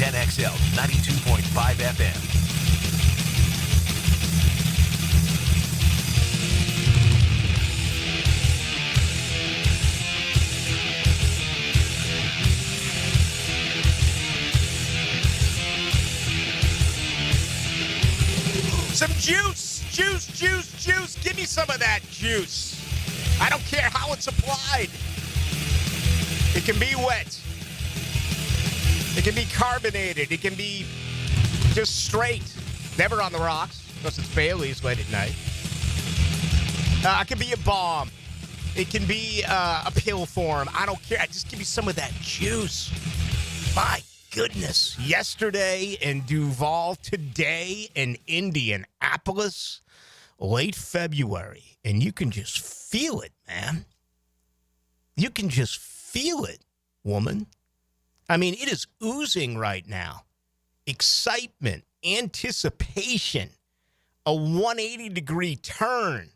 10XL 92.5 FM. Some juice. Give me some of that juice. I don't care how it's applied. It can be wet. It can be carbonated. It can be just straight. Never on the rocks, unless it's Bailey's late at night. It can be a balm. It can be a pill form. I don't care. Just give me some of that juice. My goodness. Yesterday in Duval, today in Indianapolis, late February. And you can just feel it, man. You can just feel it, woman. I mean, it is oozing right now. Excitement, anticipation, a 180-degree turn.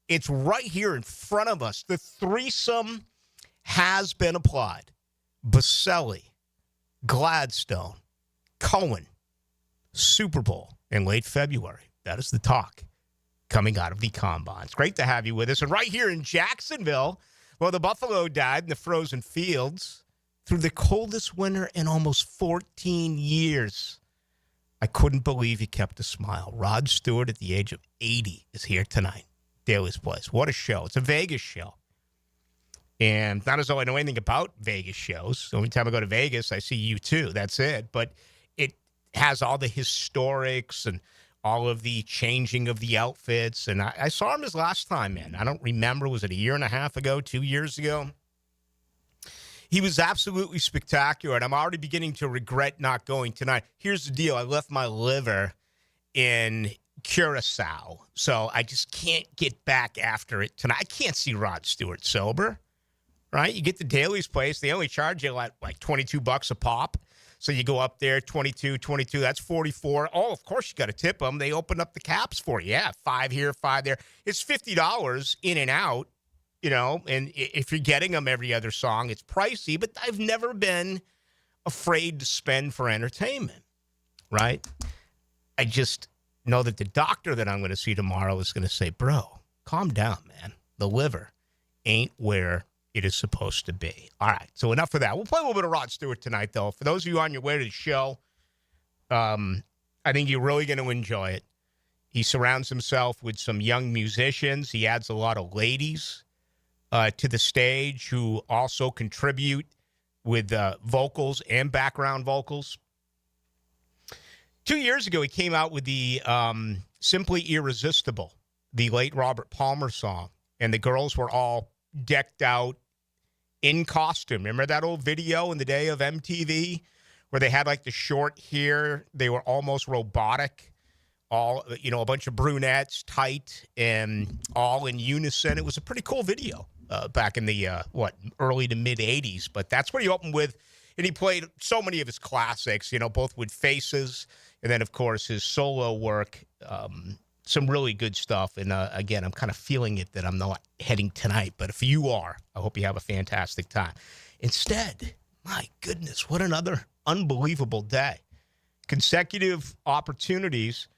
It's right here in front of us. The threesome has been applied. Baselli, Gladstone, Coen, Super Bowl in late February. That is the talk coming out of the combine. It's great to have you with us. And right here in Jacksonville, well, the buffalo died in the frozen fields through the coldest winter in almost 14 years. I couldn't believe he kept a smile. Rod Stewart, at the age of 80, is here tonight. Daly's Place. What a show. It's a Vegas show. And not as though I know anything about Vegas shows. The only time I go to Vegas, I see you too. That's it. But it has all the historics and all of the changing of the outfits. And I saw him his last time, man. I don't remember. Was it a year and a half ago, 2 years ago? He was absolutely spectacular. And I'm already beginning to regret not going tonight. Here's the deal. I left my liver in Curacao. So I just can't get back after it tonight. I can't see Rod Stewart sober. Right? You get to Daly's Place. They only charge you like $22 a pop. So you go up there, 22, that's 44. Oh, of course you got to tip them. They open up the caps for you. Yeah, 5 here, 5 there. It's $50 in and out, you know, and if you're getting them every other song, it's pricey, but I've never been afraid to spend for entertainment, right? I just know that the doctor that I'm going to see tomorrow is going to say, bro, calm down, man. The liver ain't where it is supposed to be. All right, so enough of that. We'll play a little bit of Rod Stewart tonight, though. For those of you on your way to the show, I think you're really going to enjoy it. He surrounds himself with some young musicians. He adds a lot of ladies to the stage who also contribute with vocals and background vocals. 2 years ago, he came out with the Simply Irresistible, the late Robert Palmer song, and the girls were all decked out in costume. Remember that old video in the day of MTV where they had like the short hair? They were almost robotic. All, you know, a bunch of brunettes, tight, and all in unison. It was a pretty cool video back in the, early to mid-'80s. But that's what he opened with. And he played so many of his classics, you know, both with Faces and then, of course, his solo work. Some really good stuff. And, again, I'm kind of feeling it that I'm not heading tonight. But if you are, I hope you have a fantastic time. Instead, my goodness, what another unbelievable day. Consecutive opportunities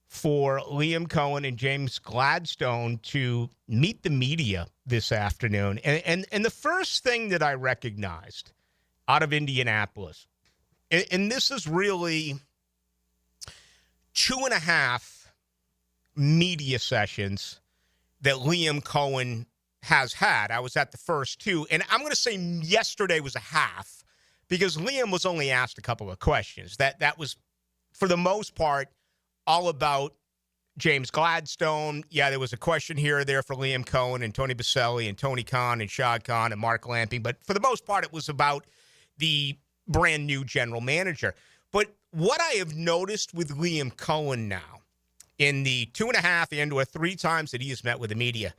for Liam Coen and James Gladstone to meet the media this afternoon. And the first thing that I recognized out of Indianapolis, and this is really 2.5 media sessions that Liam Coen has had. I was at the first two, and I'm going to say yesterday was a half because Liam was only asked a couple of questions. That was, for the most part, all about James Gladstone. Yeah, there was a question here or there for Liam Coen and Tony Baselli and Tony Khan and Shad Khan and Mark Lamping, but for the most part, it was about the brand new general manager. But what I have noticed with Liam Coen now, in the 2.5 and 3 times that he has met with the media,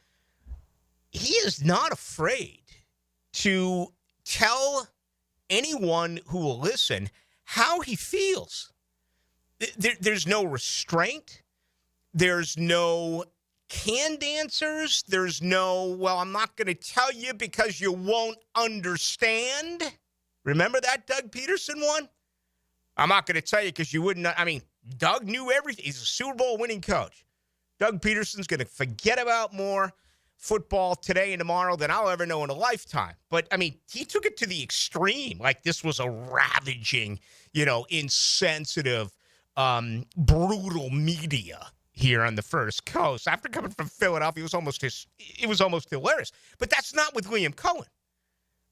he is not afraid to tell anyone who will listen how he feels. There's no restraint. There's no canned answers. There's no, well, I'm not going to tell you because you won't understand. Remember that Doug Peterson one? I'm not going to tell you because you wouldn't know. I mean, Doug knew everything. He's a Super Bowl winning coach. Doug Peterson's going to forget about more football today and tomorrow than I'll ever know in a lifetime. But, I mean, he took it to the extreme. Like this was a ravaging, insensitive, brutal media here on the First Coast. After coming from Philadelphia, it was almost hilarious. But that's not with Liam Coen.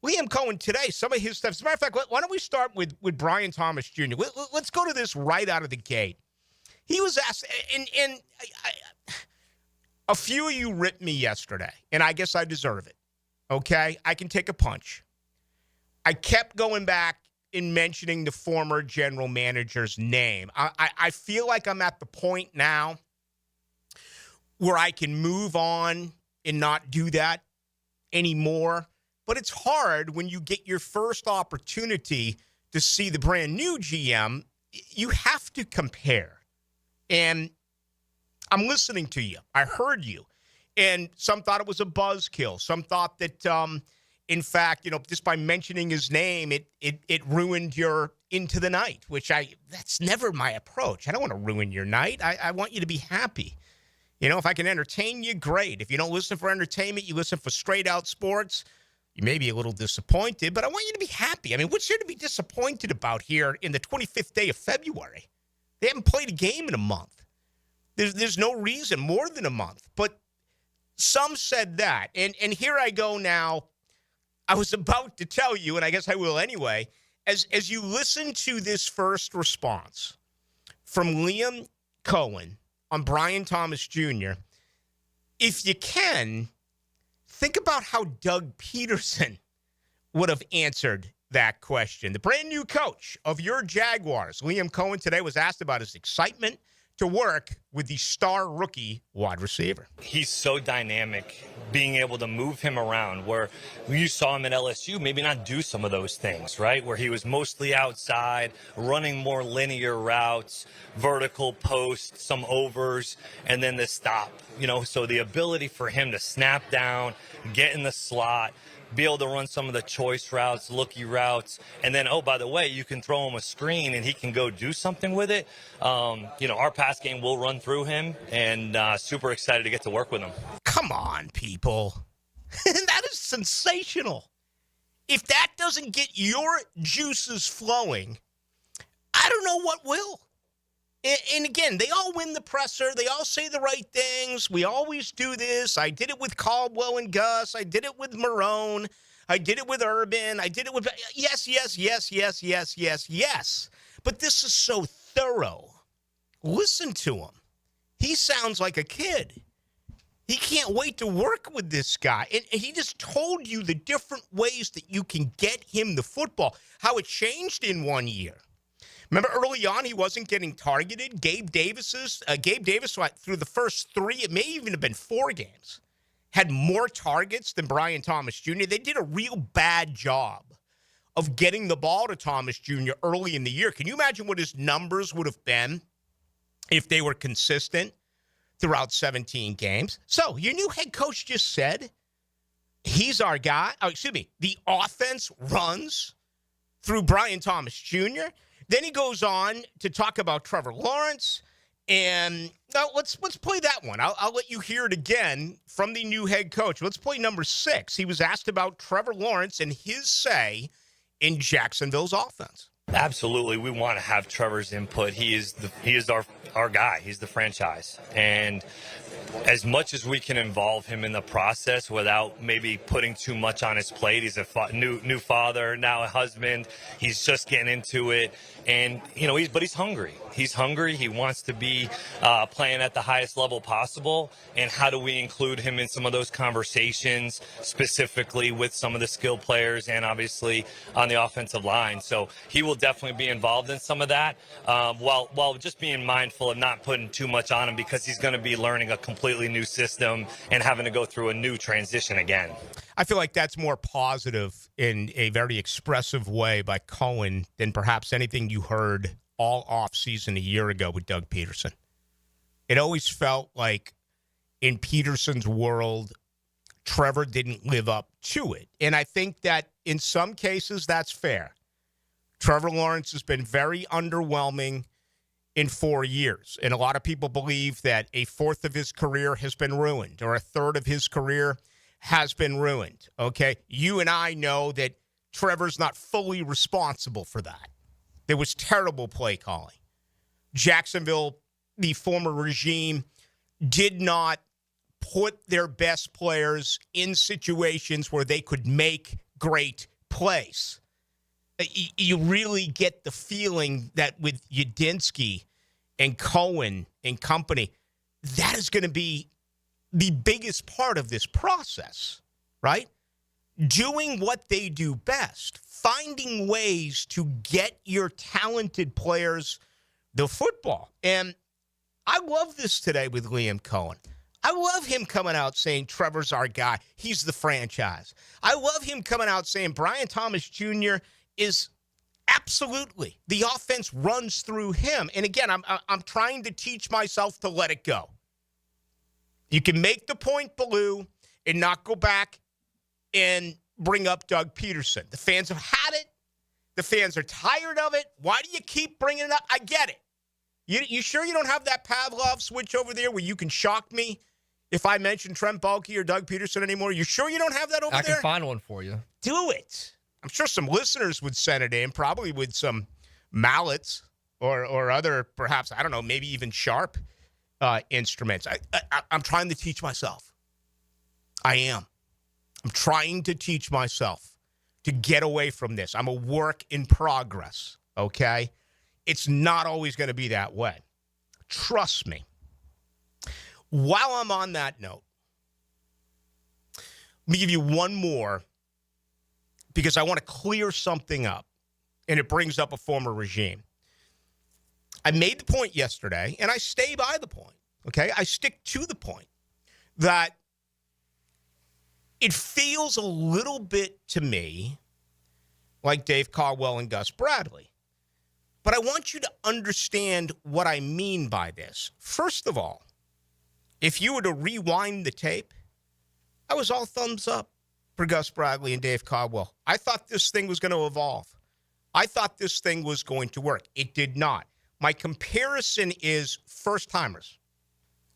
Liam Coen today, some of his stuff. As a matter of fact, why don't we start with Brian Thomas Jr.? Let's go to this right out of the gate. He was asked, and a few of you ripped me yesterday, and I guess I deserve it. Okay? I can take a punch. I kept going back and mentioning the former general manager's name. I feel like I'm at the point now where I can move on and not do that anymore. But it's hard when you get your first opportunity to see the brand new GM. You have to compare. And I'm listening to you. I heard you. And some thought it was a buzzkill. Some thought that, in fact, just by mentioning his name, it ruined your into the night, that's never my approach. I don't want to ruin your night. I want you to be happy. If I can entertain you, great. If you don't listen for entertainment, you listen for straight out sports. You may be a little disappointed, but I want you to be happy. I mean, what's there to be disappointed about here in the 25th day of February? They haven't played a game in a month. There's no reason, more than a month. But some said that. And here I go now. I was about to tell you, and I guess I will anyway, as you listen to this first response from Liam Coen on Brian Thomas Jr., if you can, think about how Doug Peterson would have answered that question. The brand new coach of your Jaguars, Liam Coen, today was asked about his excitement to work with the star rookie wide receiver. He's so dynamic, being able to move him around, where you saw him at LSU maybe not do some of those things, right? Where he was mostly outside, running more linear routes, vertical posts, some overs, and then the stop. So the ability for him to snap down, get in the slot, be able to run some of the choice routes, looky routes, and then, oh, by the way, you can throw him a screen and he can go do something with it. Our pass game will run through him, and super excited to get to work with him. Come on, people. That is sensational. If that doesn't get your juices flowing, I don't know what will. And again, they all win the presser. They all say the right things. We always do this. I did it with Caldwell and Gus. I did it with Marone. I did it with Urban. I did it with yes. But this is so thorough. Listen to him. He sounds like a kid. He can't wait to work with this guy. And he just told you the different ways that you can get him the football, how it changed in 1 year. Remember early on, he wasn't getting targeted. Gabe Davis, through the first 3, it may even have been 4 games, had more targets than Brian Thomas Jr. They did a real bad job of getting the ball to Thomas Jr. early in the year. Can you imagine what his numbers would have been if they were consistent throughout 17 games? So your new head coach just said he's our guy. The offense runs through Brian Thomas Jr. Then he goes on to talk about Trevor Lawrence, and let's play that one. I'll let you hear it again from the new head coach. Let's play number 6. He was asked about Trevor Lawrence and his say in Jacksonville's offense. Absolutely, we want to have Trevor's input. He is our guy. He's the franchise, and as much as we can involve him in the process without maybe putting too much on his plate. He's a new father, now a husband. He's just getting into it, and he's hungry. He's hungry. He wants to be playing at the highest level possible. And how do we include him in some of those conversations, specifically with some of the skill players and obviously on the offensive line? So he will definitely be involved in some of that, while just being mindful of not putting too much on him, because he's going to be learning a completely new system and having to go through a new transition again. I feel like that's more positive in a very expressive way by Coen than perhaps anything you heard all offseason a year ago with Doug Peterson. It always felt like in Peterson's world, Trevor didn't live up to it. And I think that in some cases that's fair. Trevor Lawrence has been very underwhelming in 4 years. And a lot of people believe that a fourth of his career has been ruined or a third of his career has been ruined. Okay? You and I know that Trevor's not fully responsible for that. There was terrible play calling. Jacksonville, the former regime, did not put their best players in situations where they could make great plays. You really get the feeling that with Yadinsky and Coen and company, that is going to be the biggest part of this process, right? Doing what they do best, finding ways to get your talented players the football. And I love this today with Liam Coen. I love him coming out saying Trevor's our guy. He's the franchise. I love him coming out saying Brian Thomas Jr. is absolutely, the offense runs through him. And again, I'm trying to teach myself to let it go. You can make the point, Ballou, and not go back and bring up Doug Peterson. The fans have had it. The fans are tired of it. Why do you keep bringing it up? I get it. You sure you don't have that Pavlov switch over there where you can shock me if I mention Trent Baalke or Doug Peterson anymore? You sure you don't have that over there? I can find one for you. Do it. I'm sure some listeners would send it in, probably with some mallets or other, perhaps, I don't know, maybe even sharp instruments. I'm trying to teach myself. I am. I'm trying to teach myself to get away from this. I'm a work in progress, okay? It's not always going to be that way. Trust me. While I'm on that note, let me give you one more because I want to clear something up, and it brings up a former regime. I made the point yesterday, and I stay by the point, okay? I stick to the point that it feels a little bit to me like Dave Caldwell and Gus Bradley. But I want you to understand what I mean by this. First of all, if you were to rewind the tape, I was all thumbs up for Gus Bradley and Dave Caldwell. I thought this thing was going to evolve. I thought this thing was going to work. It did not. My comparison is first-timers.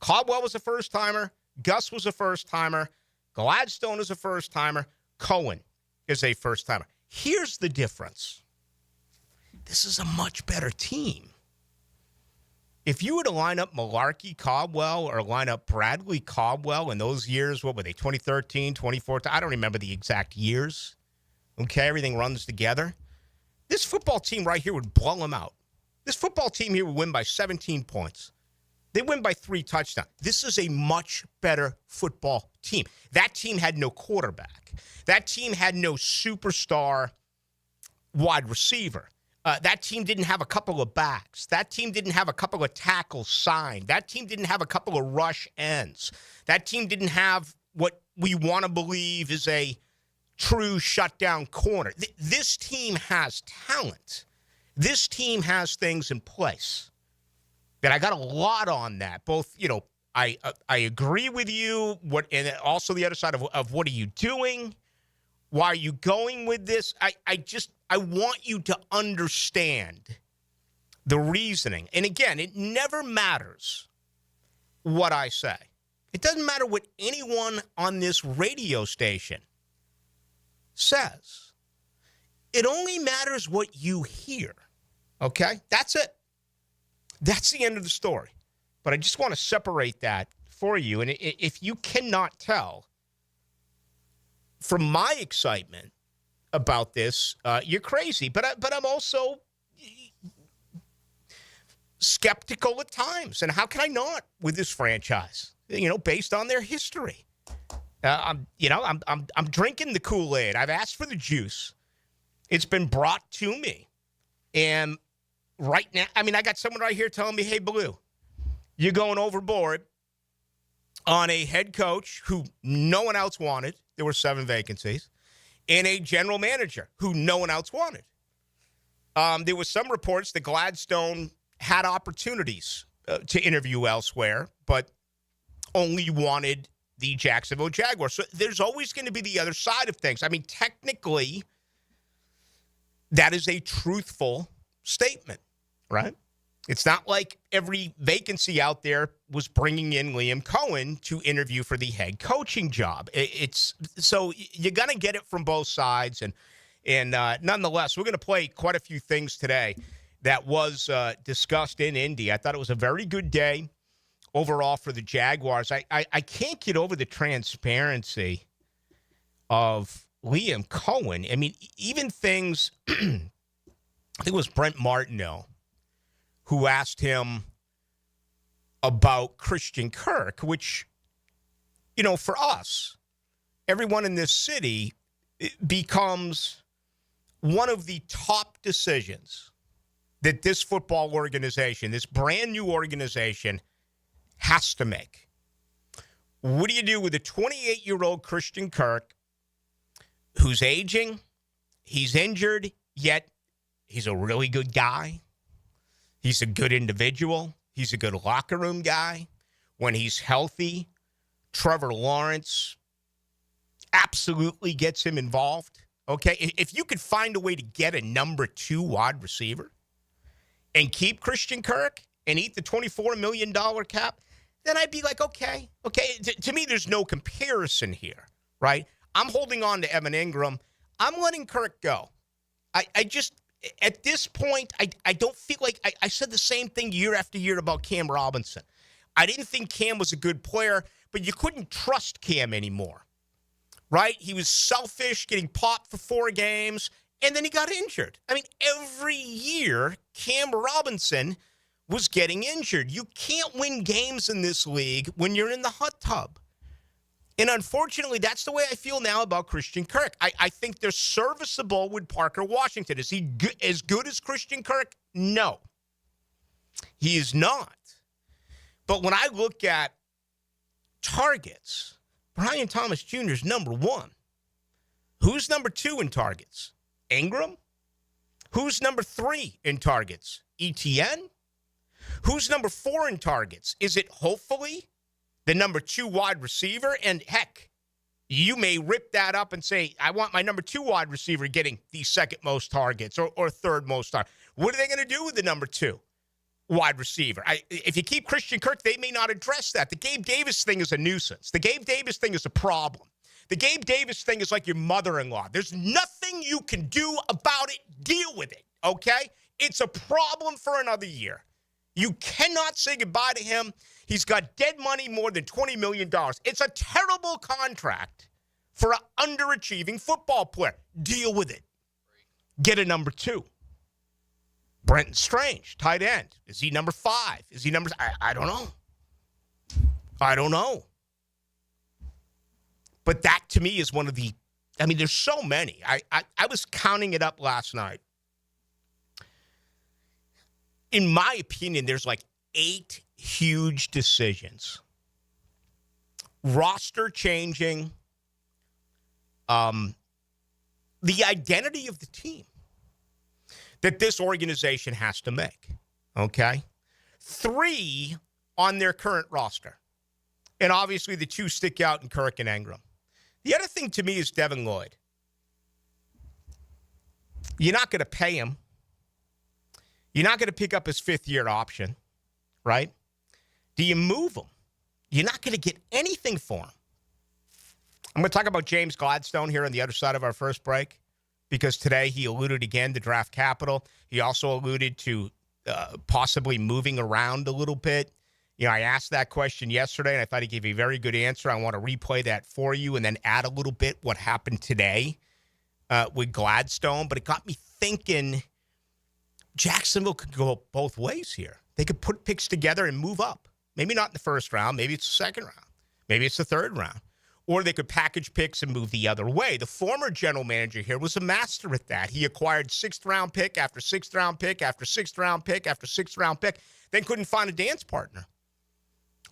Caldwell was a first-timer. Gus was a first-timer. Gladstone is a first-timer. Coen is a first-timer. Here's the difference. This is a much better team. If you were to line up Malarkey, Caldwell, or line up Bradley, Caldwell in those years, what were they, 2013, 2014? I don't remember the exact years. Okay, everything runs together. This football team right here would blow them out. This football team here would win by 17 points. They win by 3 touchdowns. This is a much better football team. That team had no quarterback. That team had no superstar wide receiver. That team didn't have a couple of backs. That team didn't have a couple of tackles signed. That team didn't have a couple of rush ends. That team didn't have what we want to believe is a true shutdown corner. This team has talent. This team has things in place. And I got a lot on that. Both, I agree with you. And also the other side of what are you doing? Why are you going with this? I want you to understand the reasoning. And again, it never matters what I say. It doesn't matter what anyone on this radio station says. It only matters what you hear. Okay? That's it. That's the end of the story. But I just want to separate that for you. And if you cannot tell from my excitement about this, you're crazy. But I'm also skeptical at times. And how can I not with this franchise? Based on their history. I'm drinking the Kool-Aid. I've asked for the juice. It's been brought to me. And right now, I got someone right here telling me, hey, Ballou, you're going overboard on a head coach who no one else wanted. There were 7 vacancies. And a general manager who no one else wanted. There was some reports that Gladstone had opportunities to interview elsewhere, but only wanted the Jacksonville Jaguars. So there's always going to be the other side of things. Technically, that is a truthful statement, right? It's not like every vacancy out there was bringing in Liam Coen to interview for the head coaching job. It's so you're going to get it from both sides. And nonetheless, we're going to play quite a few things today that was discussed in Indy. I thought it was a very good day overall for the Jaguars. I can't get over the transparency of Liam Coen. I mean, even things, I think it was Brent Martineau who asked him about Christian Kirk, which, you know, for us, everyone in this city, it becomes one of the top decisions that this football organization, this brand new organization, has to make. What do you do with a 28-year-old Christian Kirk who's aging, he's injured, yet he's a really good guy? He's a good individual. He's a good locker room guy. When he's healthy, Trevor Lawrence absolutely gets him involved. Okay, if you could find a way to get a number 2 wide receiver and keep Christian Kirk and eat the $24 million cap, then I'd be like, okay. To me, there's no comparison here, right? I'm holding on to Evan Ingram. I'm letting Kirk go. I just, at this point, I don't feel like, I said the same thing year after year about Cam Robinson. I didn't think Cam was a good player, but you couldn't trust Cam anymore, right? He was selfish, getting popped for 4 games, and then he got injured. I mean, every year, Cam Robinson was getting injured. You can't win games in this league when you're in the hot tub. And unfortunately, that's the way I feel now about Christian Kirk. I think they're serviceable with Parker Washington. Is he as good as Christian Kirk? No. He is not. But when I look at targets, Brian Thomas Jr. is number 1. Who's number 2 in targets? Ingram? Who's number 3 in targets? ETN? Who's number 4 in targets? Is it hopefully the number 2 wide receiver? And heck, you may rip that up and say, I want my number 2 wide receiver getting the second most targets or third most targets. What are they going to do with the number 2 wide receiver? If you keep Christian Kirk, they may not address that. The Gabe Davis thing is a nuisance. The Gabe Davis thing is a problem. The Gabe Davis thing is like your mother-in-law. There's nothing you can do about it. Deal with it, okay? It's a problem for another year. You cannot say goodbye to him. He's got dead money more than $20 million. It's a terrible contract for an underachieving football player. Deal with it. Get a number 2. Brenton Strange, tight end. Is he number 5? Is he number... I don't know. I don't know. But that, to me, is one of the... I mean, there's so many. I was counting it up last night. In my opinion, there's like 8 huge decisions. Roster changing, the identity of the team that this organization has to make, okay? 3 on their current roster. And obviously the 2 stick out in Kirk and Ingram. The other thing to me is Devin Lloyd. You're not going to pay him. You're not going to pick up his 5th-year option, right? Do you move him? You're not going to get anything for him. I'm going to talk about James Gladstone here on the other side of our first break because today he alluded again to draft capital. He also alluded to possibly moving around a little bit. You know, I asked that question yesterday, and I thought he gave a very good answer. I want to replay that for you and then add a little bit what happened today with Gladstone. But it got me thinking Jacksonville could go both ways here. They could put picks together and move up. Maybe not in the first round. Maybe it's the second round. Maybe it's the third round. Or they could package picks and move the other way. The former general manager here was a master at that. He acquired 6th-round pick after 6th-round pick after 6th-round pick after 6th-round pick, then couldn't find a dance partner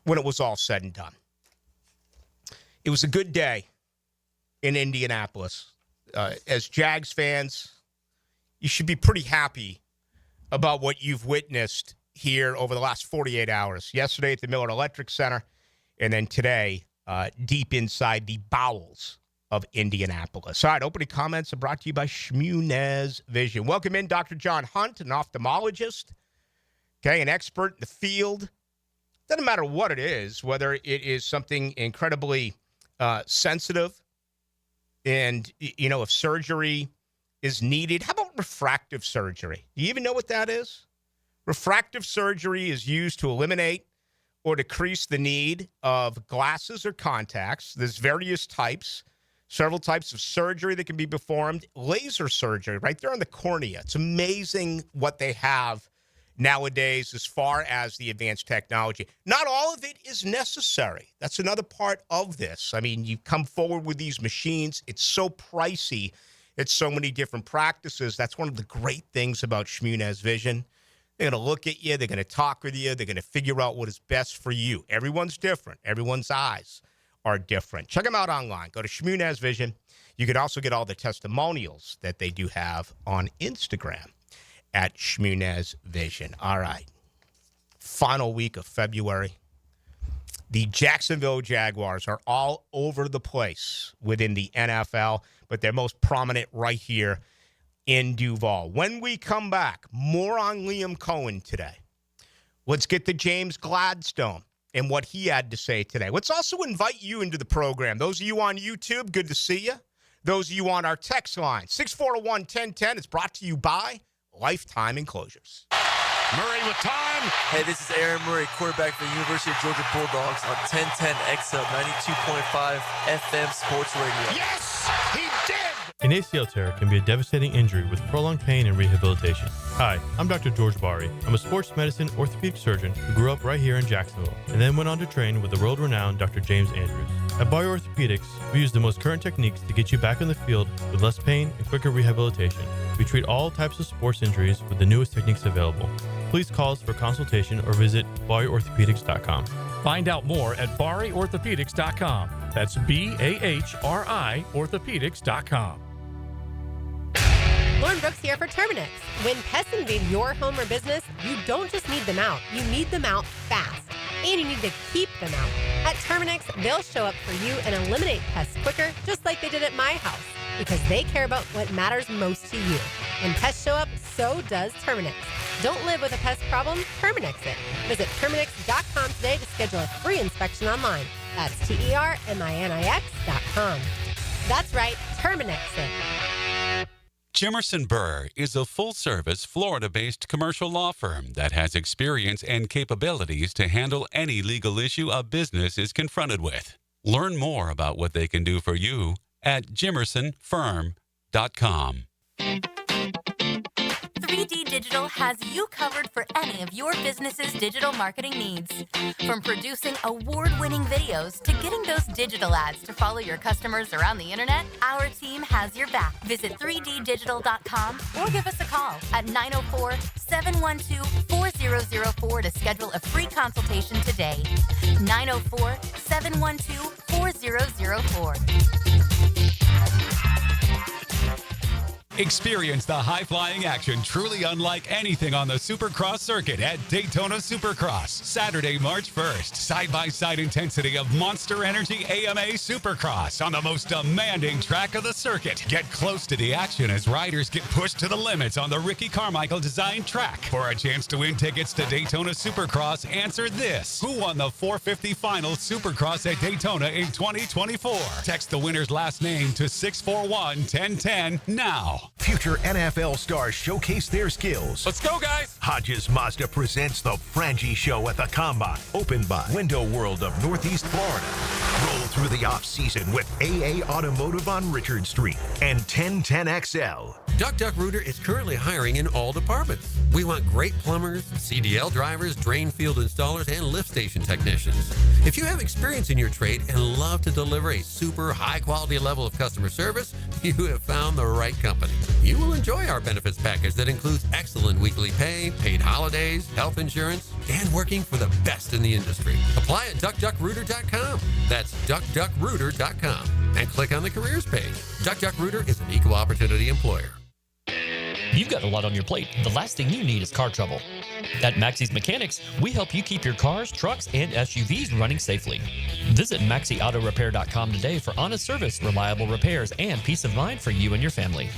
when it was all said and done. It was a good day in Indianapolis. As Jags fans, you should be pretty happy about what you've witnessed here over the last 48 hours. Yesterday at the Miller Electric Center, and then today deep inside the bowels of Indianapolis. All right, opening comments are brought to you by Shmunez Vision. Welcome in Dr. John Hunt, an ophthalmologist, okay, an expert in the field. Doesn't matter what it is, whether it is something incredibly sensitive and, if surgery is needed. How about refractive surgery? Do you even know what that is? Refractive surgery is used to eliminate or decrease the need of glasses or contacts. There's various types, several types of surgery that can be performed. Laser surgery right there on the cornea. It's amazing what they have nowadays as far as the advanced technology. Not all of it is necessary. That's another part of this. I mean, you come forward with these machines. It's so pricey. It's so many different practices. That's one of the great things about Shmunez Vision. They're going to look at you. They're going to talk with you. They're going to figure out what is best for you. Everyone's different. Everyone's eyes are different. Check them out online. Go to Shmunez Vision. You can also get all the testimonials that they do have on Instagram at Shmunez Vision. All right. Final week of February. The Jacksonville Jaguars are all over the place within the NFL, but they're most prominent right here in Duval. When we come back, more on Liam Coen today. Let's get to James Gladstone and what he had to say today. Let's also invite you into the program. Those of you on YouTube, good to see you. Those of you on our text line, 641-1010. It's brought to you by Lifetime Enclosures. Murray with time. Hey, this is Aaron Murray, quarterback for the University of Georgia Bulldogs on 1010 XL 92.5 FM Sports Radio. Yes, he did. An ACL tear can be a devastating injury with prolonged pain and rehabilitation. Hi, I'm Dr. George Bari. I'm a sports medicine orthopedic surgeon who grew up right here in Jacksonville and then went on to train with the world-renowned Dr. James Andrews. At Bari Orthopedics, we use the most current techniques to get you back on the field with less pain and quicker rehabilitation. We treat all types of sports injuries with the newest techniques available. Please call us for consultation or visit BariOrthopedics.com. Find out more at BariOrthopedics.com. That's BAHRI Orthopedics.com. Lauren Brooks here for Terminix. When pests invade your home or business, you don't just need them out. You need them out fast. And you need to keep them out. At Terminix, they'll show up for you and eliminate pests quicker, just like they did at my house, because they care about what matters most to you. When pests show up, so does Terminix. Don't live with a pest problem, Terminix it. Visit Terminix.com today to schedule a free inspection online. That's TERMINIX.com. That's right, Terminix it. Jimerson Burr is a full-service, Florida-based commercial law firm that has experience and capabilities to handle any legal issue a business is confronted with. Learn more about what they can do for you at jimersonfirm.com. 3D Digital has you covered for any of your business's digital marketing needs. From producing award-winning videos to getting those digital ads to follow your customers around the internet, our team has your back. Visit 3ddigital.com or give us a call at 904-712-4004 to schedule a free consultation today. 904-712-4004. Experience the high-flying action truly unlike anything on the Supercross circuit at Daytona Supercross, Saturday, March 1st. Side-by-side intensity of Monster Energy AMA Supercross on the most demanding track of the circuit. Get close to the action as riders get pushed to the limits on the Ricky Carmichael-designed track. For a chance to win tickets to Daytona Supercross, answer this. Who won the 450 Final Supercross at Daytona in 2024? Text the winner's last name to 641-1010 now. Future NFL stars showcase their skills. Let's go, guys. Hodges Mazda presents the Frangie Show at the Combine, opened by Window World of Northeast Florida. Roll through the off-season with AA Automotive on Richard Street and 1010XL. Duck Duck Rooter is currently hiring in all departments. We want great plumbers, CDL drivers, drain field installers, and lift station technicians. If you have experience in your trade and love to deliver a super high-quality level of customer service, you have found the right company. You will enjoy our benefits package that includes excellent weekly pay, paid holidays, health insurance, and working for the best in the industry. Apply at duckduckrooter.com. That's duckduckrooter.com. And click on the careers page. Duck Duck Rooter is an equal opportunity employer. You've got a lot on your plate. The last thing you need is car trouble. At Maxie's Mechanics, we help you keep your cars, trucks, and SUVs running safely. Visit MaxieAutoRepair.com today for honest service, reliable repairs, and peace of mind for you and your family.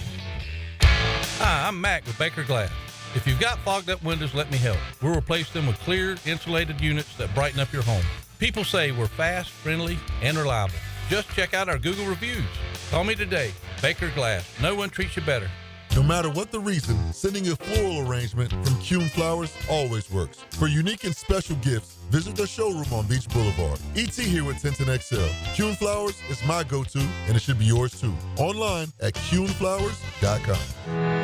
Hi, I'm Mac with Baker Glass. If you've got fogged up windows, let me help. We'll replace them with clear, insulated units that brighten up your home. People say we're fast, friendly, and reliable. Just check out our Google reviews. Call me today. Baker Glass. No one treats you better. No matter what the reason, sending a floral arrangement from Coen Flowers always works. For unique and special gifts, visit their showroom on Beach Boulevard. ET here with 1010XL. Coen Flowers is my go-to, and it should be yours too. Online at CoenFlowers.com.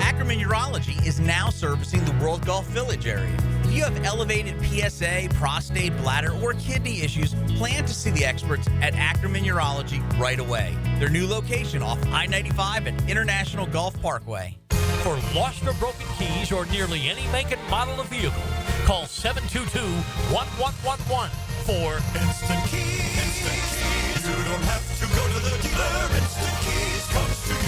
Ackerman Urology is now servicing the World Golf Village area. If you have elevated PSA, prostate, bladder, or kidney issues, plan to see the experts at Ackerman Urology right away. Their new location off I-95 and International Golf Parkway. For lost or broken keys or nearly any make and model of vehicle, call 722-1111 for Instant Keys. Instant Keys. You don't have to go to the dealer. Instant Keys comes to you.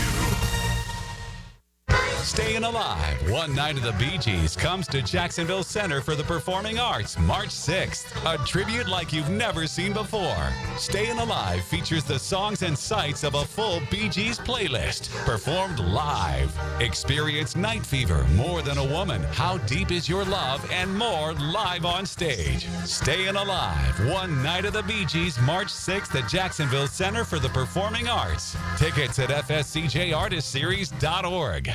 Staying Alive, One Night of the Bee Gees comes to Jacksonville Center for the Performing Arts March 6th. A tribute like you've never seen before. Staying Alive features the songs and sights of a full Bee Gees playlist, performed live. Experience Night Fever, More Than a Woman, How Deep Is Your Love, and more live on stage. Staying Alive, One Night of the Bee Gees, March 6th at Jacksonville Center for the Performing Arts. Tickets at fscjartistseries.org.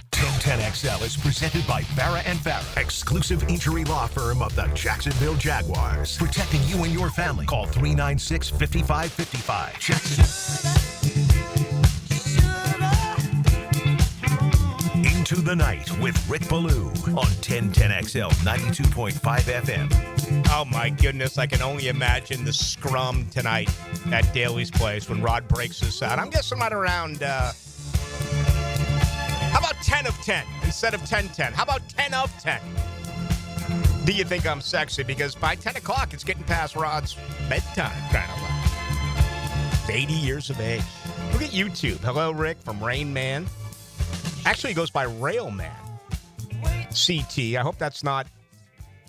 1010XL is presented by Farah & Farah, exclusive injury law firm of the Jacksonville Jaguars. Protecting you and your family. Call 396-5555. Into the Night with Rick Ballou on 1010XL 92.5 FM. Oh, my goodness. I can only imagine the scrum tonight at Daly's place when Rod breaks this out. I'm guessing right around... how about 10 of 10 instead of 10-10? How about 10 of 10? Do you think I'm sexy? Because by 10 o'clock, it's getting past Rod's bedtime, kind of like. 80 years of age. Look at YouTube. Hello, Rick from Rain Man. Actually, he goes by Railman. CT. I hope that's not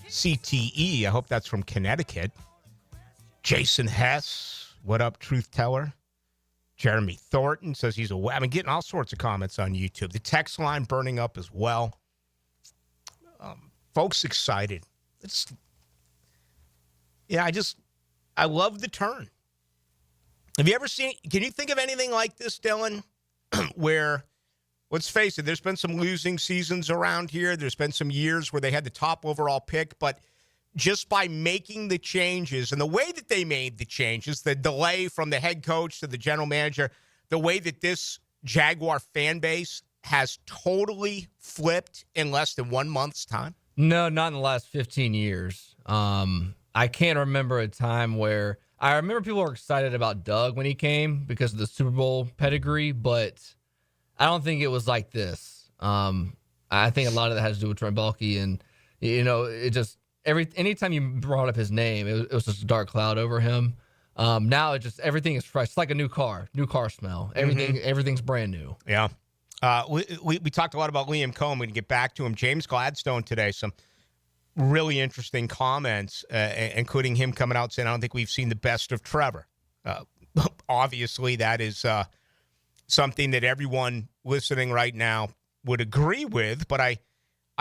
CTE. I hope that's from Connecticut. Jason Hess. What up, Truth Teller? Jeremy Thornton says he's away. I'm getting all sorts of comments on YouTube. The text line burning up as well. Folks excited. I love the turn. Have you ever seen, can you think of anything like this, Dylan, where, let's face it, there's been some losing seasons around here. There's been some years where they had the top overall pick, but just by making the changes and the way that they made the changes, the delay from the head coach to the general manager, the way that this Jaguar fan base has totally flipped in less than 1 month's time? No, not in the last 15 years. I can't remember a time where I remember people were excited about Doug when he came because of the Super Bowl pedigree, but I don't think it was like this. I think a lot of that has to do with Trent Baalke, and it just anytime you brought up his name, it was just a dark cloud over him. Now everything is fresh. It's like a new car smell. Everything's brand new. Yeah. We talked a lot about Liam Coen. We can get back to him. James Gladstone today, some really interesting comments, including him coming out saying, I don't think we've seen the best of Trevor. Obviously, that is something that everyone listening right now would agree with, but I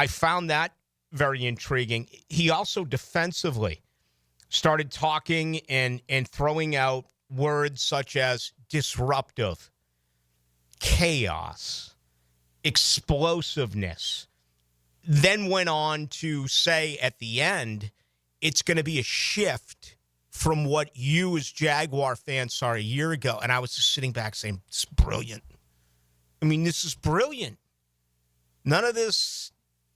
found that very intriguing. He also defensively started talking and throwing out words such as disruptive, chaos, explosiveness, then went on to say at the end, it's going to be a shift from what you as Jaguar fans saw a year ago. And I was just sitting back saying, it's brilliant. I mean, this is brilliant. None of this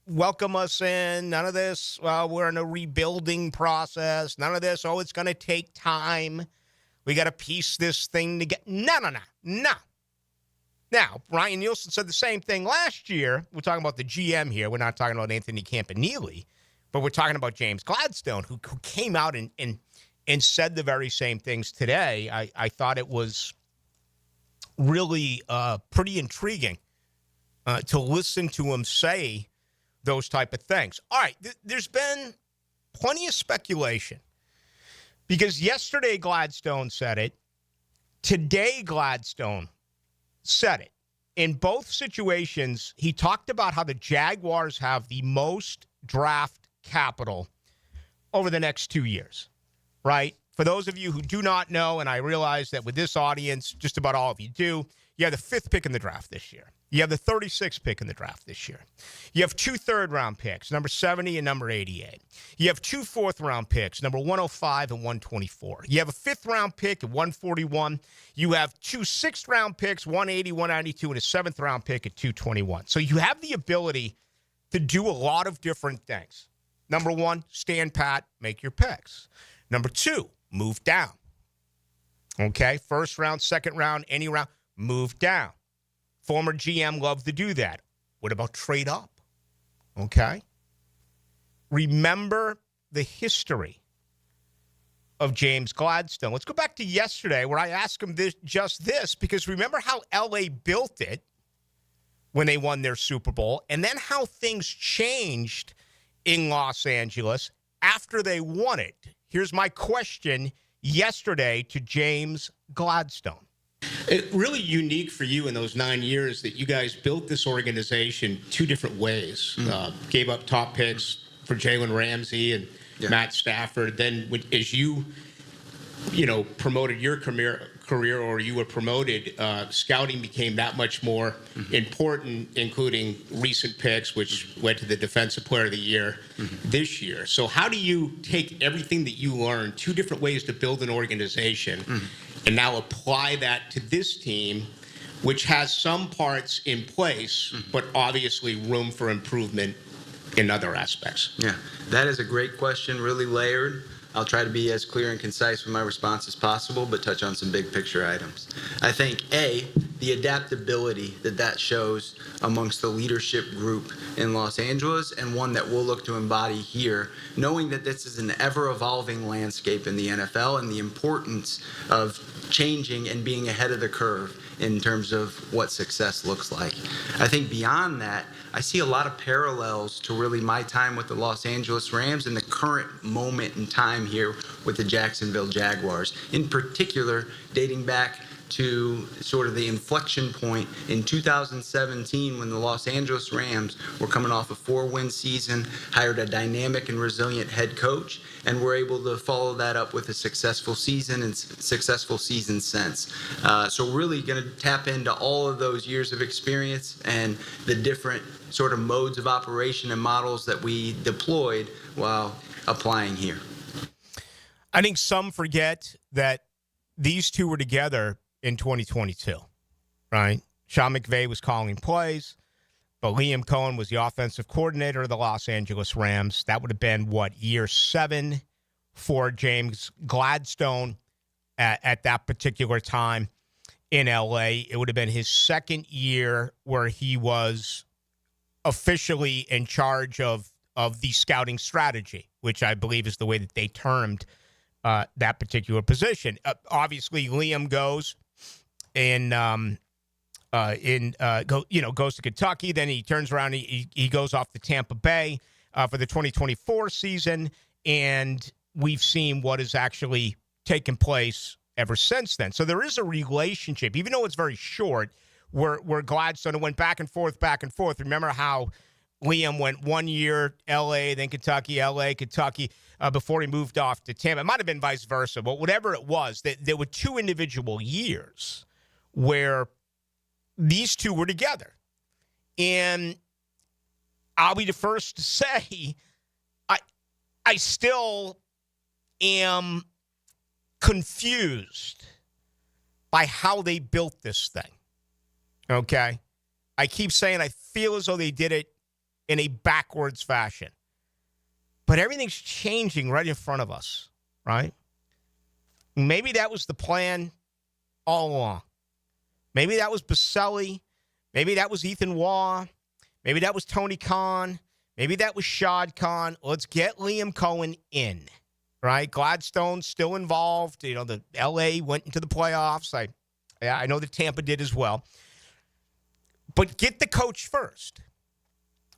welcome us in. None of this, well, we're in a rebuilding process. None of this, it's going to take time. We got to piece this thing together. No. Now, Ryan Nielsen said the same thing last year. We're talking about the GM here. We're not talking about Anthony Campanile, but we're talking about James Gladstone, who came out and said the very same things today. I thought it was really pretty intriguing to listen to him say those type of things. All right, there's been plenty of speculation because yesterday Gladstone said it. Today Gladstone said it. In both situations, he talked about how the Jaguars have the most draft capital over the next 2 years, right? For those of you who do not know, and I realize that with this audience, just about all of you do, you have the 5th pick in the draft this year. You have the 36th pick in the draft this year. You have 2 third-round picks, number 70 and number 88. You have 2 fourth-round picks, number 105 and 124. You have a 5th-round pick at 141. You have 2 6th-round picks, 180, 192, and a 7th-round pick at 221. So you have the ability to do a lot of different things. Number 1, stand pat, make your picks. Number 2, move down. Okay, 1st round, 2nd round, any round, move down. Former GM loved to do that. What about trade up? Okay. Remember the history of James Gladstone. Let's go back to yesterday where I asked him just this, because remember how LA built it when they won their Super Bowl, and then how things changed in Los Angeles after they won it. Here's my question yesterday to James Gladstone. It really unique for you in those 9 years that you guys built this organization 2 different ways. Gave up top picks for Jalen Ramsey and Matt Stafford. Then as you promoted your career, or you were promoted, scouting became that much more important, including recent picks, which led to the Defensive Player of the Year this year. So how do you take everything that you learned, 2 different ways to build an organization, and now apply that to this team, which has some parts in place, but obviously room for improvement in other aspects? Yeah, that is a great question, really layered. I'll try to be as clear and concise with my response as possible, but touch on some big picture items. I think, A, the adaptability that shows amongst the leadership group in Los Angeles, and one that we'll look to embody here, knowing that this is an ever-evolving landscape in the NFL and the importance of changing and being ahead of the curve in terms of what success looks like. I think beyond that, I see a lot of parallels to really my time with the Los Angeles Rams and the current moment in time here with the Jacksonville Jaguars. In particular, dating back to sort of the inflection point in 2017 when the Los Angeles Rams were coming off a 4-win season, hired a dynamic and resilient head coach, and were able to follow that up with a successful season and successful season since. So really going to tap into all of those years of experience and the different sort of modes of operation and models that we deployed while applying here. I think some forget that these 2 were together in 2022, right? Sean McVay was calling plays, but Liam Coen was the offensive coordinator of the Los Angeles Rams. That would have been, year 7 for James Gladstone at that particular time in L.A. It would have been his 2nd year where he was officially in charge of the scouting strategy, which I believe is the way that they termed that particular position. Obviously, Liam goes and goes to Kentucky. Then he turns around. He goes off to Tampa Bay for the 2024 season, and we've seen what has actually taken place ever since then. So there is a relationship, even though it's very short, where Gladstone went back and forth. Remember how Liam went 1 year L.A., then Kentucky, L.A., Kentucky, before he moved off to Tampa. It might have been vice versa, but whatever it was, there were 2 individual years where these 2 were together. And I'll be the first to say I still am confused by how they built this thing. Okay? I keep saying I feel as though they did it in a backwards fashion. But everything's changing right in front of us, right? Maybe that was the plan all along. Maybe that was Baselli. Maybe that was Ethan Waugh. Maybe that was Tony Khan. Maybe that was Shad Khan. Let's get Liam Coen in, right? Gladstone's still involved. The L.A. went into the playoffs. I know that Tampa did as well. But get the coach first.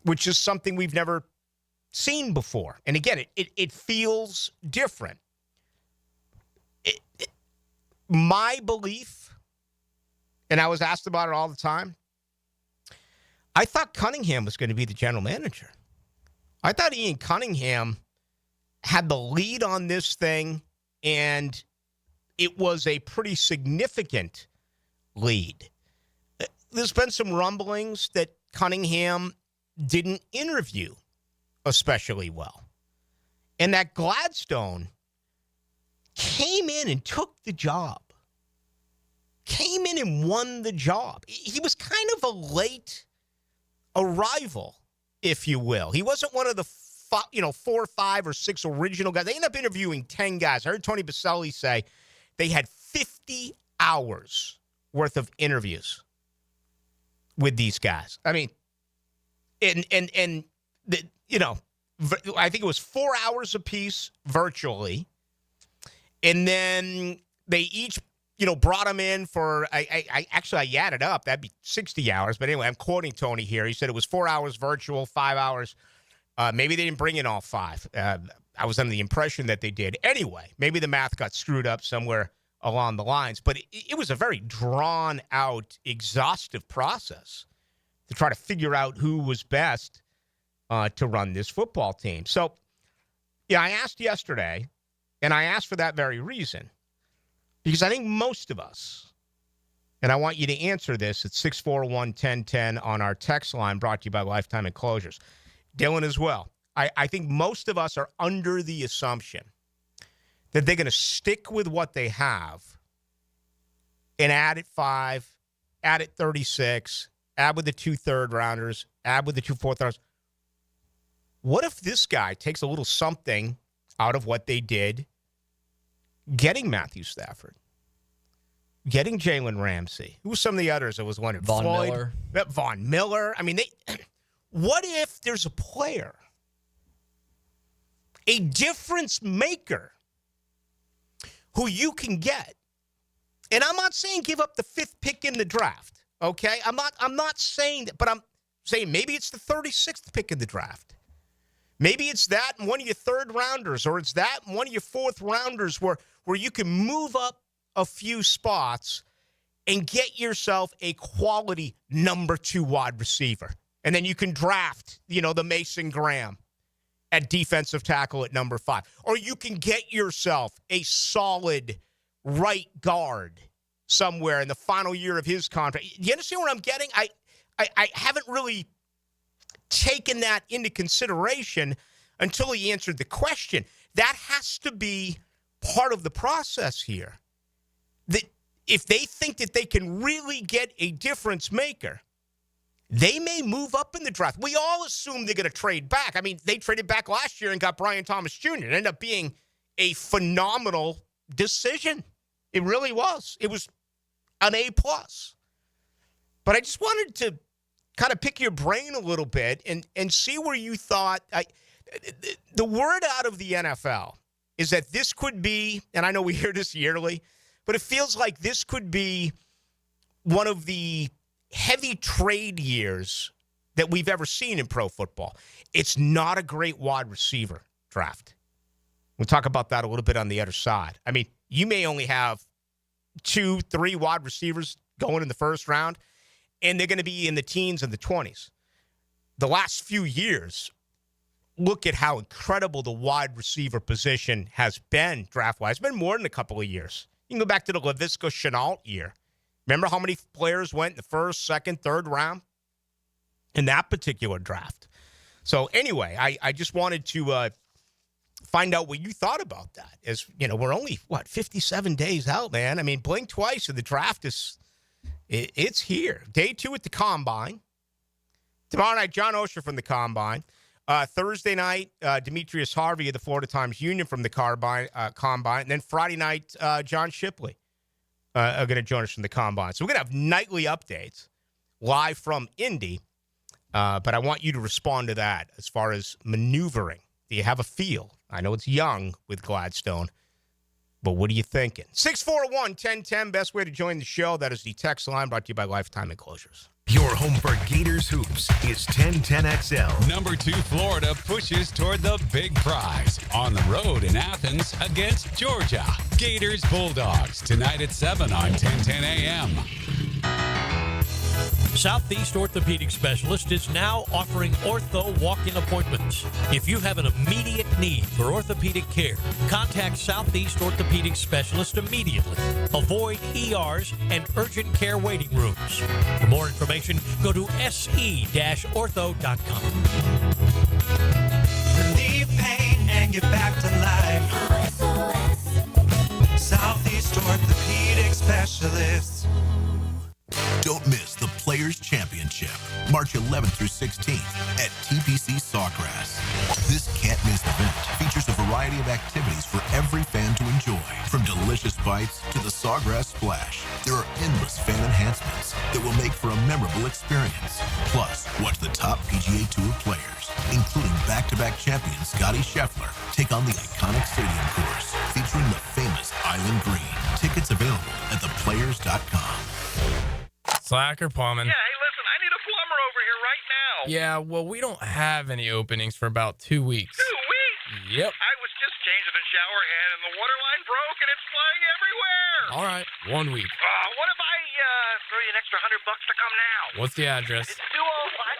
which is something we've never seen before. And again, it feels different. My belief, and I was asked about it all the time, I thought Cunningham was going to be the general manager. I thought Ian Cunningham had the lead on this thing, and it was a pretty significant lead. There's been some rumblings that Cunningham didn't interview especially well, and that Gladstone came in and took the job, came in and won the job. He was kind of a late arrival, if you will. He wasn't one of the 4, 5, or 6 original guys. They ended up interviewing 10 guys. I heard Tony Baselli say they had 50 hours worth of interviews with these guys. I mean, I think it was 4 hours apiece virtually. And then they each, brought them in for, I added up. That'd be 60 hours. But anyway, I'm quoting Tony here. He said it was 4 hours virtual, 5 hours. Maybe they didn't bring in all 5. I was under the impression that they did. Anyway, maybe the math got screwed up somewhere along the lines. But it was a very drawn-out, exhaustive process to try to figure out who was best to run this football team. So, I asked yesterday, and I asked for that very reason, because I think most of us, and I want you to answer this at 641-1010 on our text line brought to you by Lifetime Enclosures. Dylan as well. I think most of us are under the assumption that they're going to stick with what they have and add at 5, add at 36, add with the 2 third-rounders, add with the 2 fourth-rounders. What if this guy takes a little something out of what they did getting Matthew Stafford, getting Jalen Ramsey? Who were some of the others I was wondering? Von Miller. I mean, what if there's a player, a difference maker, who you can get? And I'm not saying give up the 5th pick in the draft, okay? I'm not saying that, but I'm saying maybe it's the 36th pick in the draft. Maybe it's that and one of your third-rounders, or it's that and one of your fourth-rounders where you can move up a few spots and get yourself a quality number 2 wide receiver. And then you can draft, the Mason Graham at defensive tackle at number 5. Or you can get yourself a solid right guard somewhere in the final year of his contract. You understand what I'm getting? I haven't really taken that into consideration until he answered the question. That has to be part of the process here. That if they think that they can really get a difference maker, they may move up in the draft. We all assume they're going to trade back. I mean, they traded back last year and got Brian Thomas Jr. It ended up being a phenomenal decision. It really was. It was an A+. But I just wanted to kind of pick your brain a little bit and see where you thought. The word out of the NFL is that this could be, and I know we hear this yearly, but it feels like this could be one of the heavy trade years that we've ever seen in pro football. It's not a great wide receiver draft. We'll talk about that a little bit on the other side. I mean, you may only have 2, 3 wide receivers going in the first round, and they're going to be in the teens and the 20s. The last few years, look at how incredible the wide receiver position has been draft-wise. It's been more than a couple of years. You can go back to the Laviska Shenault year. Remember how many players went in the first, second, third round in that particular draft? So anyway, I just wanted to find out what you thought about that. As you know, we're only 57 days out, man. I mean, blink twice and the draft it's here. Day 2 at the Combine. Tomorrow night, John Osher from the Combine. Thursday night, Demetrius Harvey of the Florida Times Union from the Combine. And then Friday night, John Shipley are going to join us from the Combine. So we're going to have nightly updates live from Indy. But I want you to respond to that as far as maneuvering. Do you have a feel? I know it's young with Gladstone. But what are you thinking? 641-1010, best way to join the show. That is the text line brought to you by Lifetime Enclosures. Your home for Gators hoops is 1010XL. Number 2 Florida pushes toward the big prize on the road in Athens against Georgia. Gators Bulldogs tonight at 7 on 1010 AM. Southeast Orthopedic Specialist is now offering ortho walk-in appointments. If you have an immediate need for orthopedic care, contact Southeast Orthopedic Specialist immediately. Avoid ERs and urgent care waiting rooms. For more information, go to se-ortho.com. Relieve pain and get back to life. Southeast Orthopedic Specialists. Don't miss the Players Championship, March 11th through 16th at TPC Sawgrass. This can't-miss event features a variety of activities for every fan to enjoy, from delicious bites to the Sawgrass Splash. There are endless fan enhancements that will make for a memorable experience. Plus, watch the top PGA Tour players, including back-to-back champion Scotty Scheffler, take on the iconic stadium course featuring the famous Island Green. Tickets available at theplayers.com. Slacker plumbing. Yeah, hey, listen, I need a plumber over here right now. Yeah, well, we don't have any openings for about 2 weeks. 2 weeks? Yep. I was just changing the shower head and the water line broke and it's flying everywhere. All right, 1 week. What if I throw you an extra $100 to come now? What's the address? It's 205.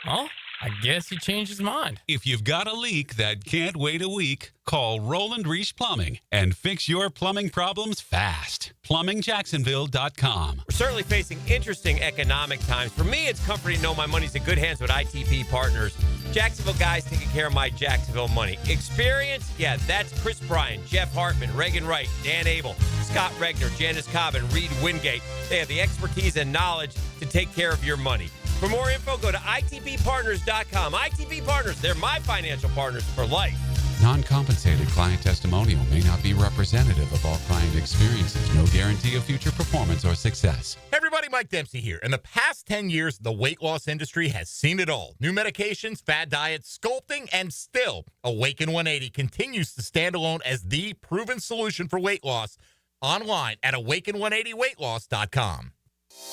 Oh, I guess he changed his mind. If you've got a leak that can't wait a week, call Roland Reich Plumbing and fix your plumbing problems fast. PlumbingJacksonville.com. We're certainly facing interesting economic times. For me, it's comforting to know my money's in good hands with ITP Partners. Jacksonville guys taking care of my Jacksonville money. Experience? Yeah, that's Chris Bryan, Jeff Hartman, Reagan Wright, Dan Abel, Scott Regner, Janice Cobb, and Reed Wingate. They have the expertise and knowledge to take care of your money. For more info, go to ITPPartners.com. ITP Partners, they're my financial partners for life. Non-compensated client testimonial may not be representative of all client experiences. No guarantee of future performance or success. Hey everybody, Mike Dempsey here. In the past 10 years, the weight loss industry has seen it all. New medications, fad diets, sculpting, and still, Awaken 180 continues to stand alone as the proven solution for weight loss online at awaken180weightloss.com.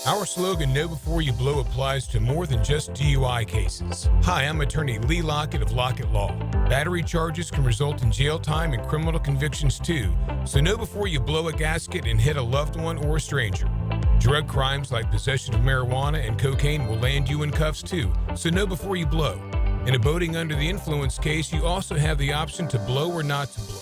Our slogan, Know Before You Blow, applies to more than just DUI cases. Hi, I'm attorney Lee Lockett of Lockett Law. Battery charges can result in jail time and criminal convictions too, so know before you blow a gasket and hit a loved one or a stranger. Drug crimes like possession of marijuana and cocaine will land you in cuffs too, so know before you blow. In a boating under the influence case, you also have the option to blow or not to blow.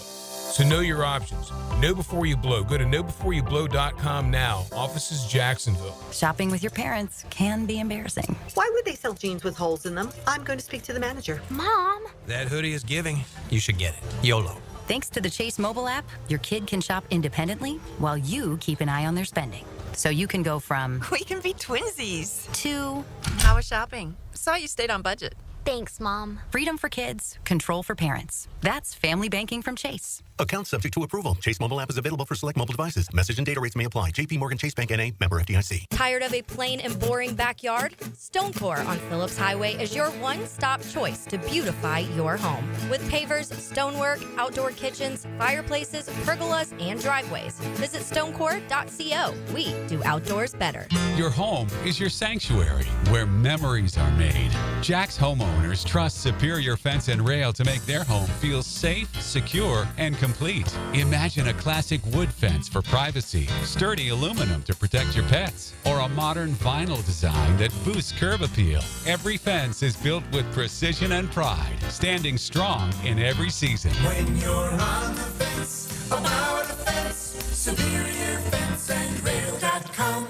So know your options. Know before you blow. Go to knowbeforeyouBlow.com now. Offices Jacksonville. Shopping with your parents can be embarrassing. Why would they sell jeans with holes in them? I'm going to speak to the manager. Mom! That hoodie is giving. You should get it. YOLO. Thanks to the Chase mobile app, your kid can shop independently while you keep an eye on their spending. So you can go from... We can be twinsies. ...to... How was shopping? Saw you stayed on budget. Thanks, Mom. Freedom for kids, control for parents. That's family banking from Chase. Account subject to approval. Chase mobile app is available for select mobile devices. Message and data rates may apply. JP Morgan Chase Bank N.A. member FDIC. Tired of a plain and boring backyard? Stonecore on Phillips Highway is your one-stop choice to beautify your home. With pavers, stonework, outdoor kitchens, fireplaces, pergolas, and driveways. Visit stonecore.co. We do outdoors better. Your home is your sanctuary where memories are made. Jack's homeowners trust Superior Fence and Rail to make their home feel safe, secure, and complete. Imagine a classic wood fence for privacy, sturdy aluminum to protect your pets, or a modern vinyl design that boosts curb appeal. Every fence is built with precision and pride, standing strong in every season. When you're on the fence, about the fence, SuperiorFenceandRail.com.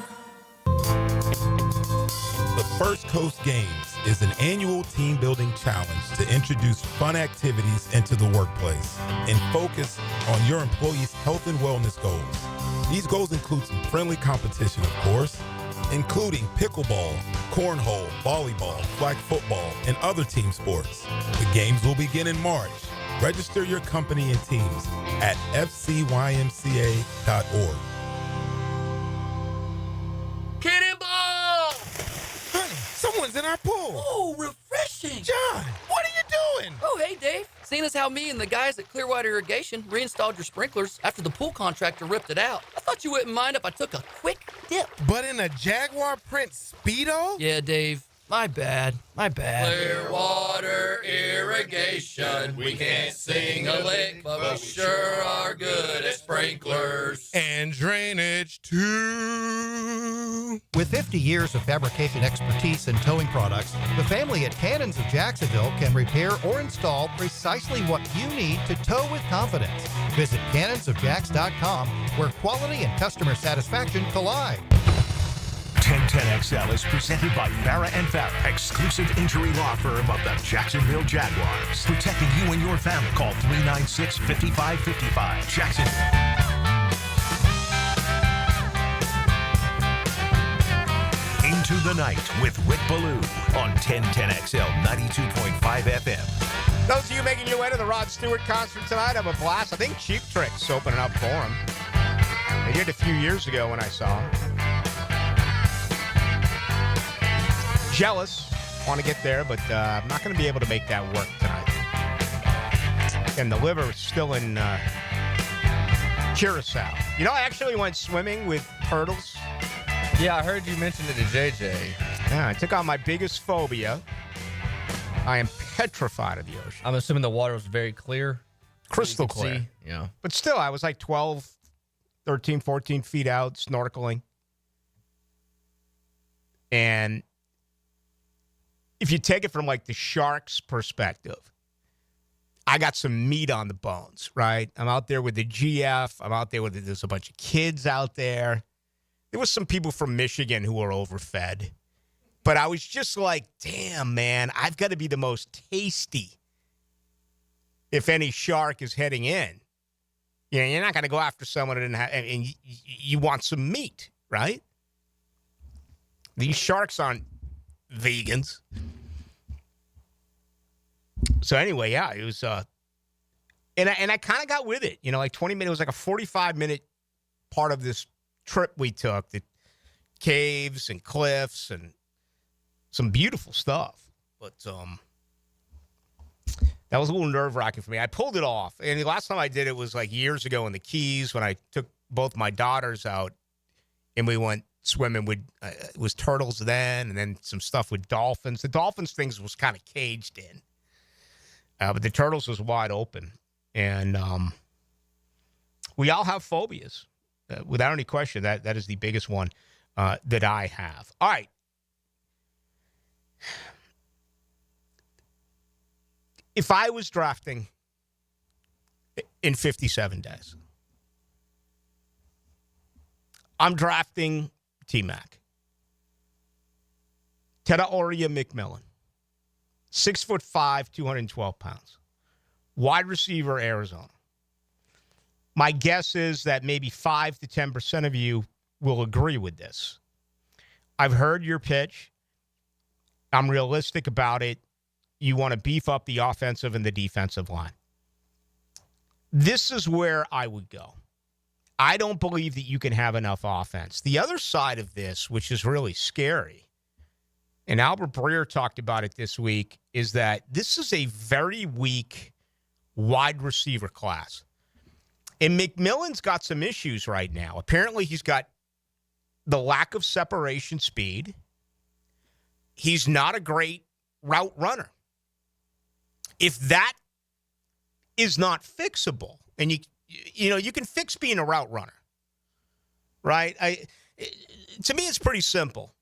The First Coast Games is an annual team-building challenge to introduce fun activities into the workplace and focus on your employees' health and wellness goals. These goals include some friendly competition, of course, including pickleball, cornhole, volleyball, flag football, and other team sports. The games will begin in March. Register your company and teams at fcymca.org. Cannonball! Honey, someone's in our pool. Oh, refreshing. John, what are you doing? Oh, hey, Dave. Seeing as how me and the guys at Clearwater Irrigation reinstalled your sprinklers after the pool contractor ripped it out, I thought you wouldn't mind if I took a quick dip. But in a Jaguar print Speedo? Yeah, Dave. My bad. Clearwater Irrigation. We can't sing a lick, but we sure are good at sprinklers. And drainage, too. With 50 years of fabrication expertise in towing products, the family at Cannons of Jacksonville can repair or install precisely what you need to tow with confidence. Visit cannonsofjacks.com, where quality and customer satisfaction collide. 1010XL is presented by Farah & Farah, exclusive injury law firm of the Jacksonville Jaguars. Protecting you and your family. Call 396-5555. Jacksonville. Into the Night with Rick Ballou on 1010XL 92.5 FM. Those of you making your way to the Rod Stewart concert tonight have a blast. I think Cheap Trick's opening up for him. They did a few years ago when I saw him. Jealous. Want to get there, but I'm not going to be able to make that work tonight. And the liver is still in Curacao. You know, I actually went swimming with turtles. Yeah, I heard you mention it to JJ. Yeah, I took on my biggest phobia. I am petrified of the ocean. I'm assuming the water was very clear. Crystal clear. See. Yeah. But still, I was like 12, 13, 14 feet out snorkeling. And if you take it from like the shark's perspective, I got some meat on the bones, right? I'm out there with the GF. I'm out there with there's a bunch of kids out there. There was some people from Michigan who were overfed. But I was just like, damn, man, I've got to be the most tasty if any shark is heading in. You know, you're not going to go after someone and you want some meat, right? These sharks aren't vegans. So anyway, yeah, it was and I kind of got with it, you know, like 20 minutes. It was like a 45-minute part of this trip we took, the caves and cliffs and some beautiful stuff. But that was a little nerve-wracking for me. I pulled it off, and the last time I did it was like years ago in the Keys when I took both my daughters out and we went swimming with it was turtles then, and then some stuff with dolphins. The dolphins things was kind of caged in, but the turtles was wide open. And we all have phobias, without any question. That is the biggest one that I have. All right. If I was drafting in 57 days, I'm drafting T-Mac. Tedaoria McMillan. 6'5", 212 pounds. Wide receiver, Arizona. My guess is that maybe 5 to 10% of you will agree with this. I've heard your pitch. I'm realistic about it. You want to beef up the offensive and the defensive line. This is where I would go. I don't believe that you can have enough offense. The other side of this, which is really scary, and Albert Breer talked about it this week, is that this is a very weak wide receiver class. And McMillan's got some issues right now. Apparently, he's got the lack of separation speed. He's not a great route runner. If that is not fixable, and you know, you can fix being a route runner, right? To me, it's pretty simple.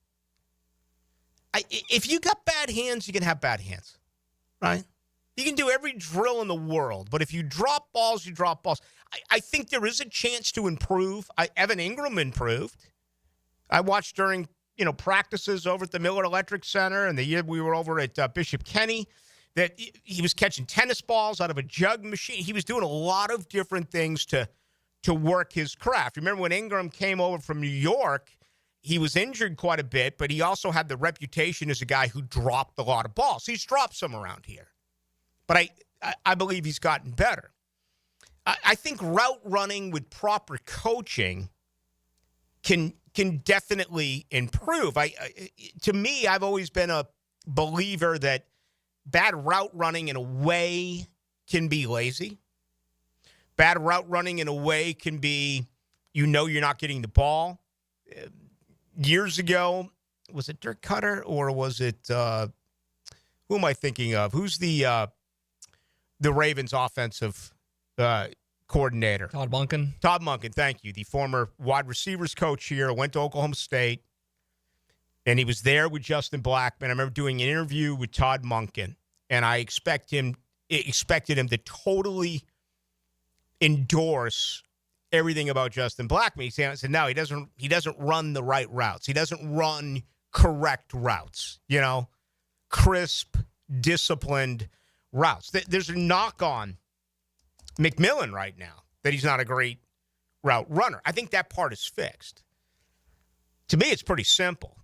If you got bad hands, you can have bad hands, right? You can do every drill in the world, but if you drop balls, you drop balls. I think there is a chance to improve. Evan Ingram improved. I watched during practices over at the Miller Electric Center, and the year we were over at Bishop Kenny, that he was catching tennis balls out of a jug machine. He was doing a lot of different things to work his craft. Remember when Ingram came over from New York, he was injured quite a bit, but he also had the reputation as a guy who dropped a lot of balls. He's dropped some around here. But I believe he's gotten better. I think route running with proper coaching can definitely improve. To me, I've always been a believer that bad route running in a way can be lazy. Bad route running in a way can be, you're not getting the ball. Years ago, was it Dirk Cutter or was it, who am I thinking of? Who's the Ravens offensive coordinator? Todd Monken. Todd Monken, thank you. The former wide receivers coach here, went to Oklahoma State, and he was there with Justin Blackman. I remember doing an interview with Todd Monken, and I expected him to totally endorse everything about Justin Blackman. He said, no, he doesn't run the right routes. He doesn't run correct routes, crisp, disciplined routes. There's a knock on McMillan right now that he's not a great route runner. I think that part is fixed. To me, it's pretty simple.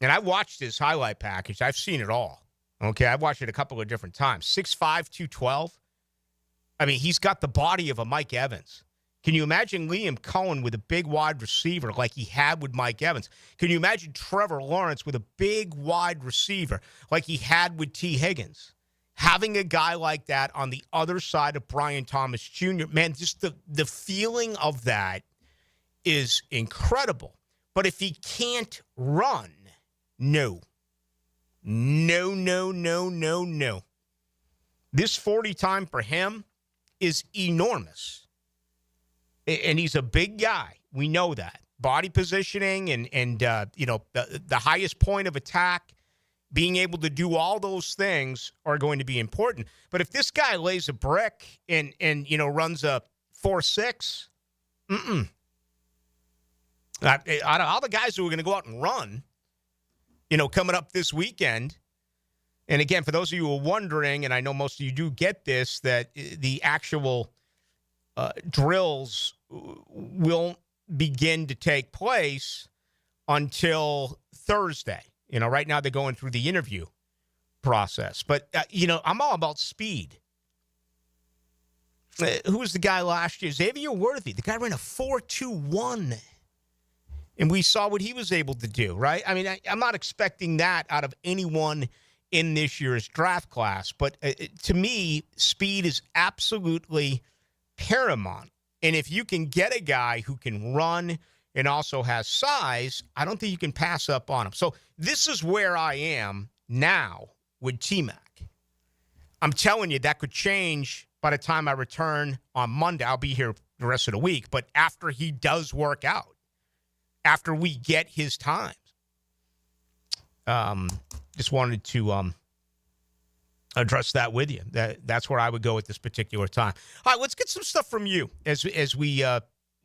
And I watched his highlight package. I've seen it all. Okay, I've watched it a couple of different times. 6'5", 212. I mean, he's got the body of a Mike Evans. Can you imagine Liam Coen with a big wide receiver like he had with Mike Evans? Can you imagine Trevor Lawrence with a big wide receiver like he had with T. Higgins? Having a guy like that on the other side of Brian Thomas Jr., man, just the feeling of that is incredible. But if he can't run, no. This 40 time for him is enormous. And he's a big guy. We know that. Body positioning and the highest point of attack, being able to do all those things are going to be important. But if this guy lays a brick and runs a 4.6, out of all the guys who are going to go out and run, coming up this weekend, and again, for those of you who are wondering, and I know most of you do get this, that the actual drills won't begin to take place until Thursday. Right now they're going through the interview process. But, I'm all about speed. Who was the guy last year? Xavier Worthy. The guy ran a 4.21. And we saw what he was able to do, right? I mean, I'm not expecting that out of anyone in this year's draft class. But to me, speed is absolutely paramount. And if you can get a guy who can run and also has size, I don't think you can pass up on him. So this is where I am now with T-Mac. I'm telling you, that could change by the time I return on Monday. I'll be here the rest of the week. But after he does work out, after we get his times, just wanted to address that with you. That's where I would go at this particular time. All right, let's get some stuff from you as we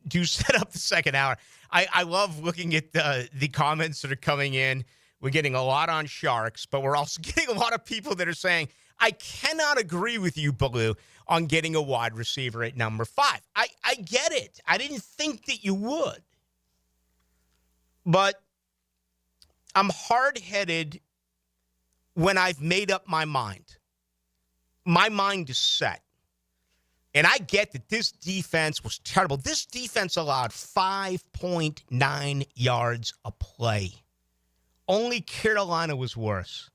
do set up the second hour. I love looking at the comments that are coming in. We're getting a lot on Sharks, but we're also getting a lot of people that are saying, I cannot agree with you, Ballou, on getting a wide receiver at number 5. I get it. I didn't think that you would. But I'm hard-headed when I've made up my mind. My mind is set. And I get that this defense was terrible. This defense allowed 5.9 yards a play. Only Carolina was worse.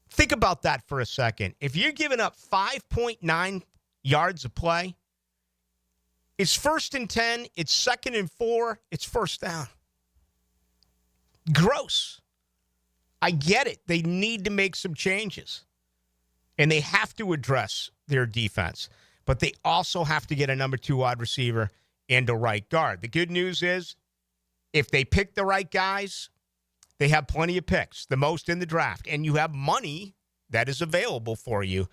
Think about that for a second. If you're giving up 5.9 yards a play, it's 1st and 10, it's 2nd and 4, it's first down. Gross. I get it. They need to make some changes. And they have to address their defense. But they also have to get a number 2 wide receiver and a right guard. The good news is, if they pick the right guys, they have plenty of picks, the most in the draft. And you have money that is available for you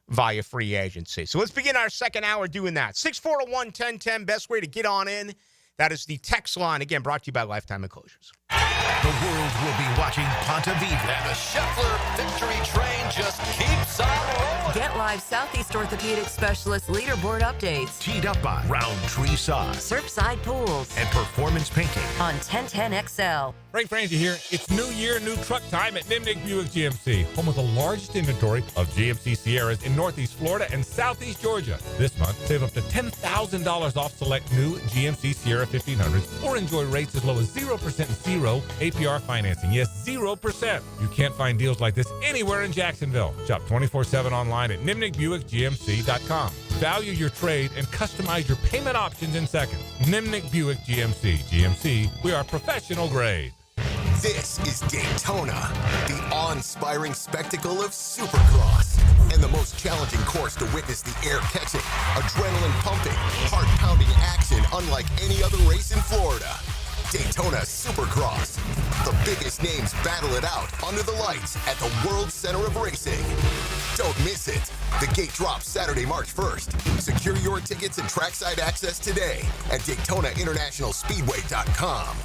via free agency. So let's begin our second hour doing that. 641-1010, best way to get on in. That is the text line. Again, brought to you by Lifetime Enclosures. The world will be watching Ponte Vedra. And the Scheffler victory train just keeps on rolling. Get live Southeast Orthopedic Specialist leaderboard updates. Teed up by Roundtree Sauce. Surfside Pools. And Performance Painting. On 1010XL. Frank Frangie here. It's new year, new truck time at Nimnik Buick GMC, home of the largest inventory of GMC Sierras in Northeast Florida and Southeast Georgia. This month, save up to $10,000 off select new GMC Sierra 1500s or enjoy rates as low as 0% in zero APR financing. Yes, 0%. You can't find deals like this anywhere in Jacksonville. Shop 24/7 online at nimnickbuickgmc.com. Value your trade and customize your payment options in seconds. Nimnick Buick GMC. GMC, we are professional grade. This is Daytona, the awe-inspiring spectacle of Supercross, and the most challenging course to witness the air-catching, adrenaline-pumping, heart-pounding action unlike any other race in Florida. Daytona Supercross. The biggest names battle it out under the lights at the World Center of Racing. Don't miss it. The gate drops Saturday, March 1st. Secure your tickets and trackside access today at DaytonaInternationalSpeedway.com.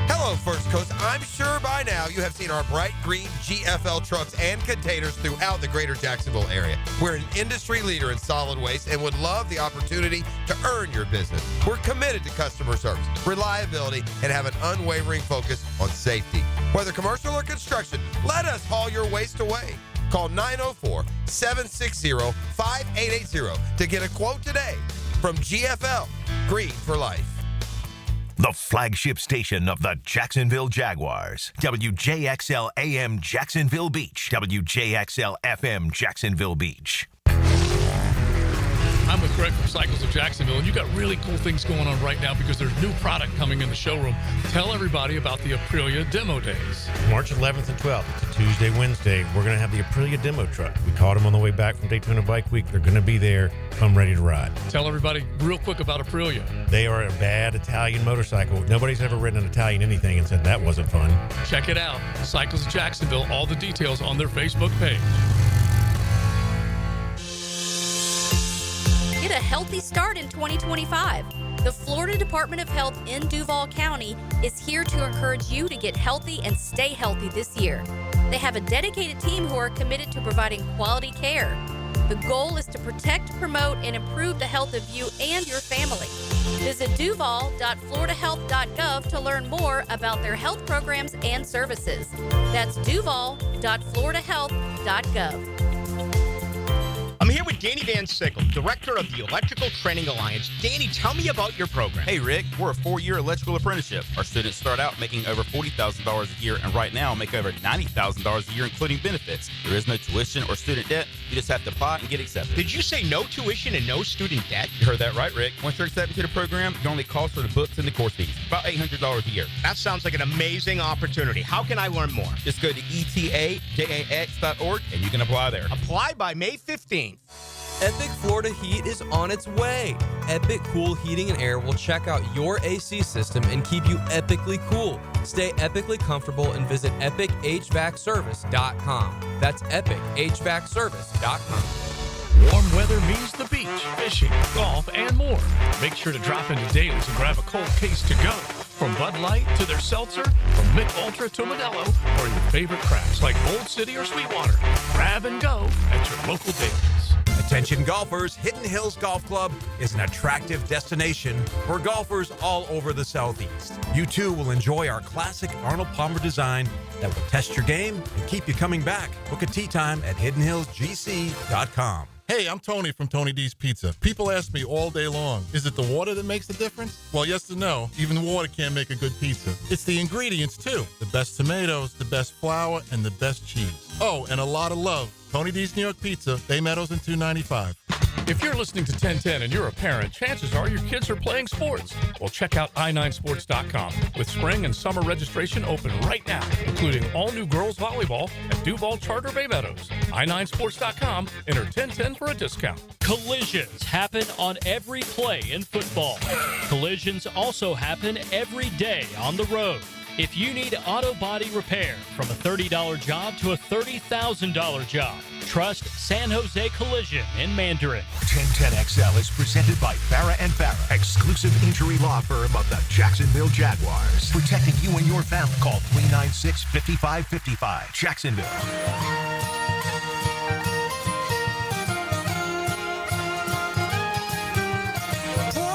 Hello, First Coast. I'm sure by now you have seen our bright green GFL trucks and containers throughout the greater Jacksonville area. We're an industry leader in solid waste and would love the opportunity to earn your business. We're committed to customer service, reliability, and have an unwavering focus on safety. Whether commercial or construction, let us haul your waste away. Call 904-760-5880 to get a quote today from GFL, Green for Life. The flagship station of the Jacksonville Jaguars. WJXL AM Jacksonville Beach. WJXL FM Jacksonville Beach. I'm with Greg from Cycles of Jacksonville, and you got really cool things going on right now because there's new product coming in the showroom. Tell everybody about the Aprilia Demo Days. March 11th and 12th. It's a Tuesday, Wednesday. We're going to have the Aprilia Demo Truck. We caught them on the way back from Daytona Bike Week. They're going to be there. Come ready to ride. Tell everybody real quick about Aprilia. They are a bad Italian motorcycle. Nobody's ever ridden an Italian anything and said that wasn't fun. Check it out. Cycles of Jacksonville. All the details on their Facebook page. Get a healthy start in 2025. The Florida Department of Health in Duval County is here to encourage you to get healthy and stay healthy this year. They have a dedicated team who are committed to providing quality care. The goal is to protect, promote, and improve the health of you and your family. Visit duval.floridahealth.gov to learn more about their health programs and services. That's duval.floridahealth.gov. I'm here with Danny Van Sickle, Director of the Electrical Training Alliance. Danny, tell me about your program. Hey, Rick, we're a 4-year electrical apprenticeship. Our students start out making over $40,000 a year, and right now make over $90,000 a year, including benefits. There is no tuition or student debt. You just have to apply and get accepted. Did you say no tuition and no student debt? You heard that right, Rick. Once you're accepted to the program, your only cost for the books and the course fees. About $800 a year. That sounds like an amazing opportunity. How can I learn more? Just go to etajax.org, and you can apply there. Apply by May 15th. Epic Florida Heat is on its way. Epic Cool Heating and Air will check out your AC system and keep you epically cool. Stay epically comfortable and visit epicHVACservice.com. That's epicHVACservice.com. Warm weather means the beach, fishing, golf, and more. Make sure to drop into Daly's and grab a cold case to go. From Bud Light to their seltzer, from Mick Ultra to Modelo, or your favorite crafts like Old City or Sweetwater. Grab and go at your local Daly's. Attention golfers, Hidden Hills Golf Club is an attractive destination for golfers all over the Southeast. You too will enjoy our classic Arnold Palmer design that will test your game and keep you coming back. Book a tee time at hiddenhillsgc.com. Hey, I'm Tony from Tony D's Pizza. People ask me all day long, is it the water that makes the difference? Well, yes and no. Even water can't make a good pizza. It's the ingredients, too. The best tomatoes, the best flour, and the best cheese. Oh, and a lot of love. Tony D's New York Pizza, Bay Meadows and 295. If you're listening to 1010 and you're a parent, chances are your kids are playing sports. Well, check out i9sports.com with spring and summer registration open right now, including all new girls volleyball at Duval Charter Bay Meadows. i9sports.com, enter 1010 for a discount. Collisions happen on every play in football. Collisions also happen every day on the road. If you need auto body repair, from a $30 job to a $30,000 job, trust San Jose Collision in Mandarin. 1010XL is presented by Farah & Farah, exclusive injury law firm of the Jacksonville Jaguars. Protecting you and your family. Call 396-5555. Jacksonville.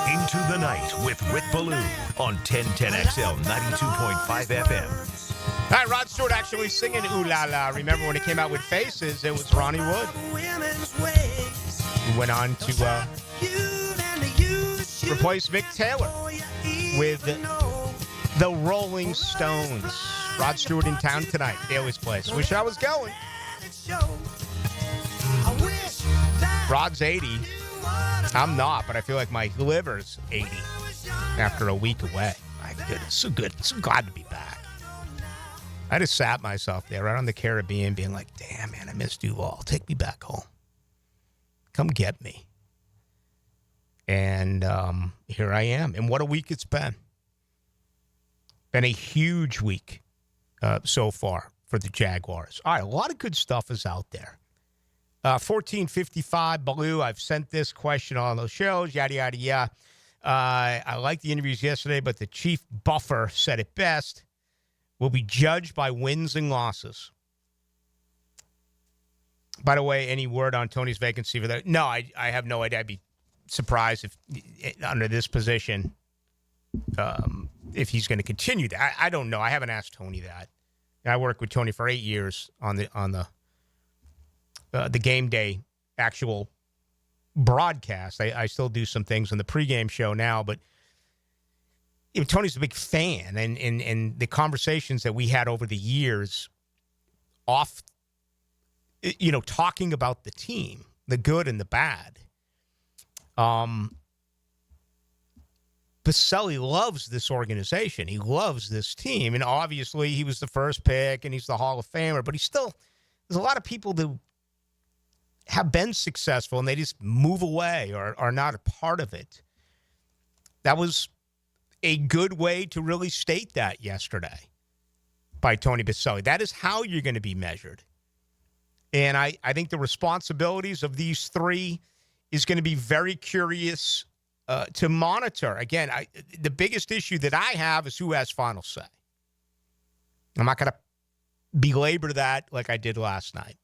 Into the Night with Rick Ballou on 1010XL 92.5 FM. All right, Rod Stewart actually singing Ooh La La. Remember when he came out with Faces, it was Ronnie Wood. Who went on to replace Mick Taylor with The Rolling Stones. Rod Stewart in town tonight. Daly's Place. Wish I was going. Rod's 80. I'm not, but I feel like my liver's 80 after a week away. My goodness, so good. So glad to be back. I just sat myself there right on the Caribbean being like, damn, man, I miss Duval. Take me back home. Come get me. And here I am. And what a week it's been. Been a huge week so far for the Jaguars. All right, a lot of good stuff is out there. 1455, Ballou, I've sent this question on those shows, yada, yada, yada. I liked the interviews yesterday, but the chief buffer said it best. Will be judged by wins and losses. By the way, any word on Tony's vacancy for that? No, I have no idea. I'd be surprised if under this position, if he's going to continue that. I don't know. I haven't asked Tony that. I worked with Tony for 8 years on the game day actual broadcast. I still do some things on the pregame show now, but Tony's a big fan, and the conversations that we had over the years off, talking about the team, the good and the bad. Baselli loves this organization. He loves this team, and obviously he was the first pick, and he's the Hall of Famer, but there's a lot of people that have been successful, and they just move away or are not a part of it. That was a good way to really state that yesterday by Tony Baselli. That is how you're going to be measured. And I think the responsibilities of these three is going to be very curious to monitor. Again, the biggest issue that I have is who has final say. I'm not going to belabor that like I did last night.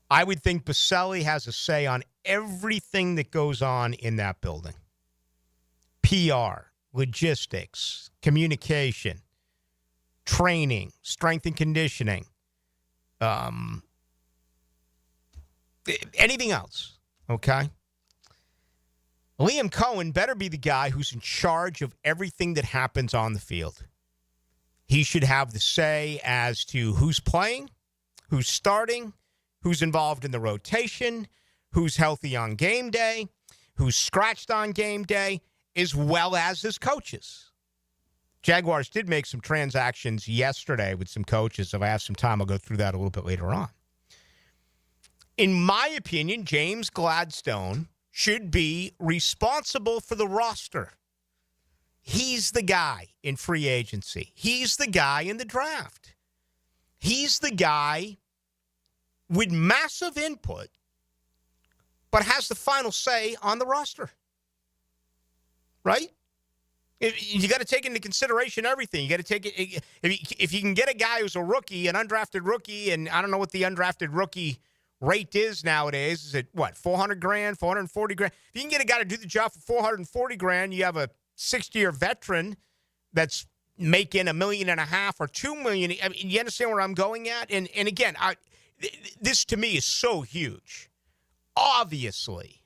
I would think Baselli has a say on everything that goes on in that building. PR, logistics, communication, training, strength and conditioning, anything else, okay? Liam Coen better be the guy who's in charge of everything that happens on the field. He should have the say as to who's playing, who's starting, who's involved in the rotation, who's healthy on game day, who's scratched on game day, as well as his coaches. Jaguars did make some transactions yesterday with some coaches. If I have some time, I'll go through that a little bit later on. In my opinion, James Gladstone should be responsible for the roster. He's the guy in free agency. He's the guy in the draft. He's the guy with massive input, but has the final say on the roster. Right? You got to take into consideration everything. You got to take it. If you can get a guy who's a rookie, an undrafted rookie, and I don't know what the undrafted rookie rate is nowadays. Is it what, $400,000, $440,000? If you can get a guy to do the job for $440,000, you have a 60-year veteran that's making $1.5 million or $2 million. I mean, you understand where I'm going at? And again, this to me is so huge. Obviously,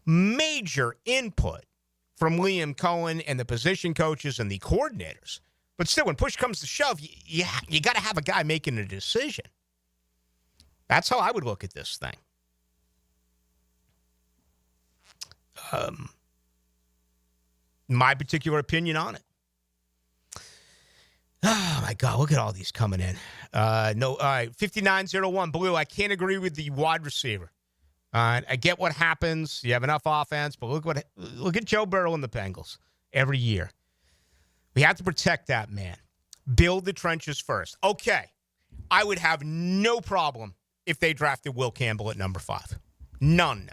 major input from Liam Coen and the position coaches and the coordinators. But still, when push comes to shove, you got to have a guy making a decision. That's how I would look at this thing. My particular opinion on it. Oh, my God. Look at all these coming in. All right. 5901. Blue, I can't agree with the wide receiver. I get what happens. You have enough offense, but look at Joe Burrow and the Bengals every year. We have to protect that man. Build the trenches first. Okay. I would have no problem if they drafted Will Campbell at number 5. None.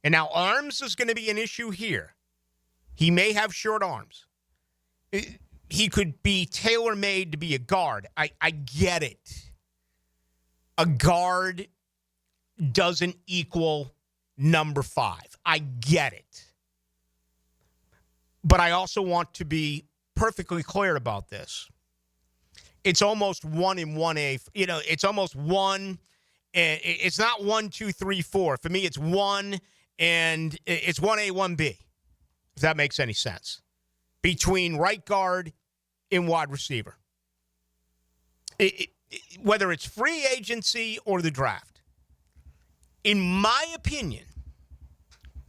And now arms is going to be an issue here. He may have short arms. He could be tailor-made to be a guard. I get it. A guard doesn't equal number 5. I get it. But I also want to be perfectly clear about this. It's almost 1 in 1A. It's almost 1. It's not 1, 2, 3, 4. For me, it's 1, and it's 1A, 1B, if that makes any sense. between right guard and wide receiver. Whether it's free agency or the draft. In my opinion,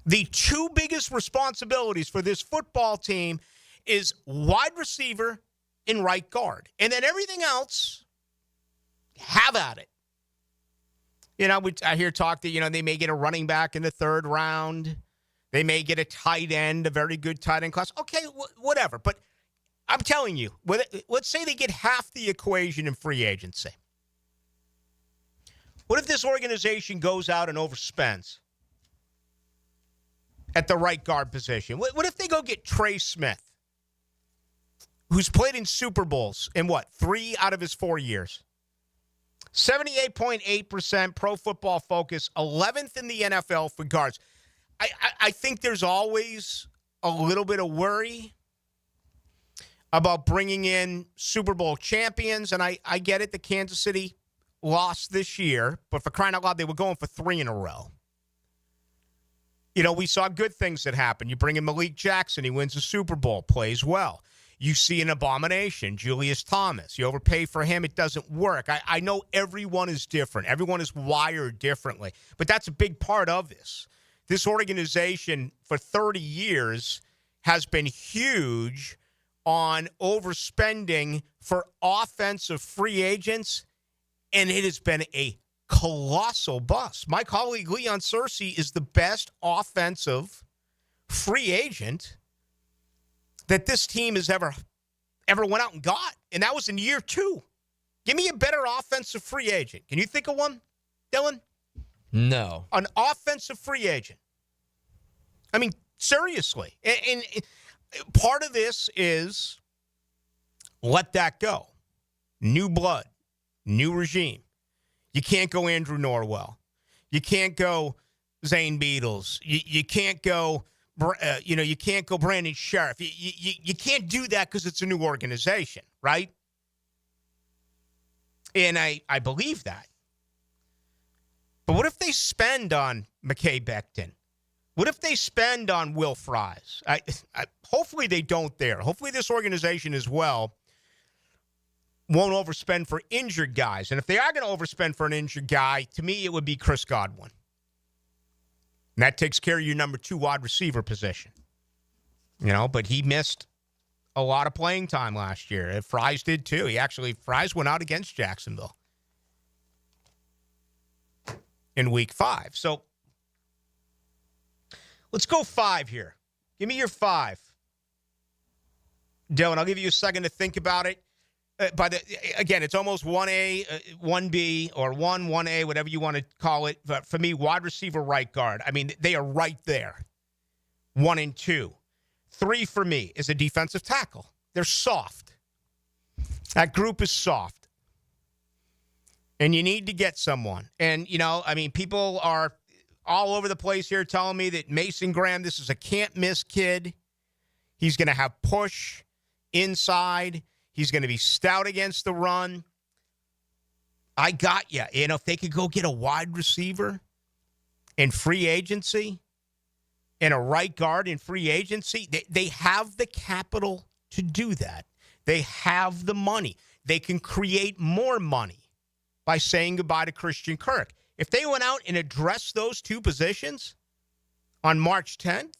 the two biggest responsibilities for this football team is wide receiver and right guard. And then everything else, have at it. I hear talk that, they may get a running back in the third round. They may get a tight end, a very good tight end class. Okay, whatever. But I'm telling you, let's say they get half the equation in free agency. What if this organization goes out and overspends at the right guard position? What if they go get Trey Smith, who's played in Super Bowls in 3 out of his 4 years? 78.8% Pro Football Focus, 11th in the NFL for guards. I think there's always a little bit of worry about bringing in Super Bowl champions, and I get it, the Kansas City lost this year, but for crying out loud, they were going for 3 in a row. We saw good things that happen. You bring in Malik Jackson, he wins the Super Bowl, plays well. You see an abomination, Julius Thomas. You overpay for him, it doesn't work. I know everyone is different. Everyone is wired differently, but that's a big part of this. This organization for 30 years has been huge on overspending for offensive free agents, and it has been a colossal bust. My colleague Leon Searcy is the best offensive free agent that this team has ever went out and got, and that was in year 2. Give me a better offensive free agent. Can you think of one, Dylan? No. An offensive free agent. I mean, seriously. And part of this is let that go. New blood, new regime. You can't go Andrew Norwell. You can't go Zane Beadles. You can't go, you can't go Brandon Sheriff. You can't do that because it's a new organization, right? And I believe that. But what if they spend on McKay Becton? What if they spend on Will Fries? Hopefully they don't there. Hopefully this organization as well won't overspend for injured guys. And if they are going to overspend for an injured guy, to me it would be Chris Godwin. And that takes care of your number 2 wide receiver position. But he missed a lot of playing time last year. Fries did too. Fries went out against Jacksonville in week 5. So let's go 5 here. Give me your 5. Dylan, I'll give you a second to think about it. Again, it's almost 1A, 1B, or 1A, whatever you want to call it. But for me, wide receiver, right guard. I mean, they are right there. 1 and 2. 3 for me is a defensive tackle. They're soft. That group is soft. And you need to get someone. And, people are all over the place here telling me that Mason Graham, this is a can't-miss kid. He's going to have push inside. He's going to be stout against the run. I got you. If they could go get a wide receiver in free agency and a right guard in free agency, they have the capital to do that. They have the money. They can create more money by saying goodbye to Christian Kirk. If they went out and addressed those 2 positions on March 10th,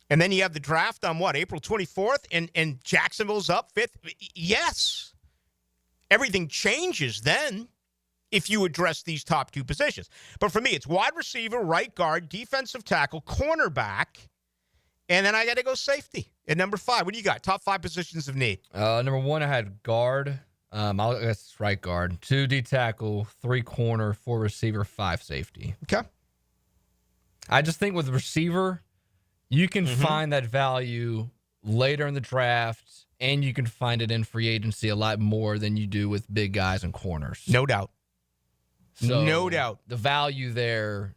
and then you have the draft on April 24th, and Jacksonville's up 5th? Yes. Everything changes then if you address these top 2 positions. But for me, it's wide receiver, right guard, defensive tackle, cornerback, and then I got to go safety at number 5. What do you got? Top 5 positions of need. Number 1, I had guard. I guess right guard. 2 D tackle, 3 corner, 4 receiver, 5 safety. Okay. I just think with receiver, you can find that value later in the draft, and you can find it in free agency a lot more than you do with big guys and corners. No doubt. So no doubt. The value there,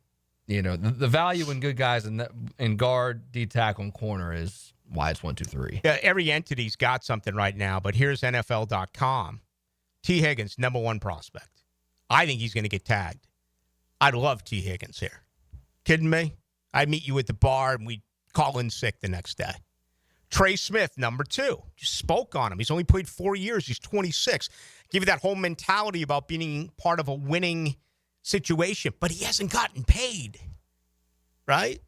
the value in good guys in guard, D tackle, and corner is why it's 1, 2, 3. Every entity's got something right now, but here's NFL.com. T. Higgins, number 1 prospect. I think he's going to get tagged. I'd love T. Higgins here. Kidding me? I'd meet you at the bar and we'd call in sick the next day. Trey Smith, number 2. Just spoke on him. He's only played 4 years. He's 26. Give you that whole mentality about being part of a winning situation. But he hasn't gotten paid, right?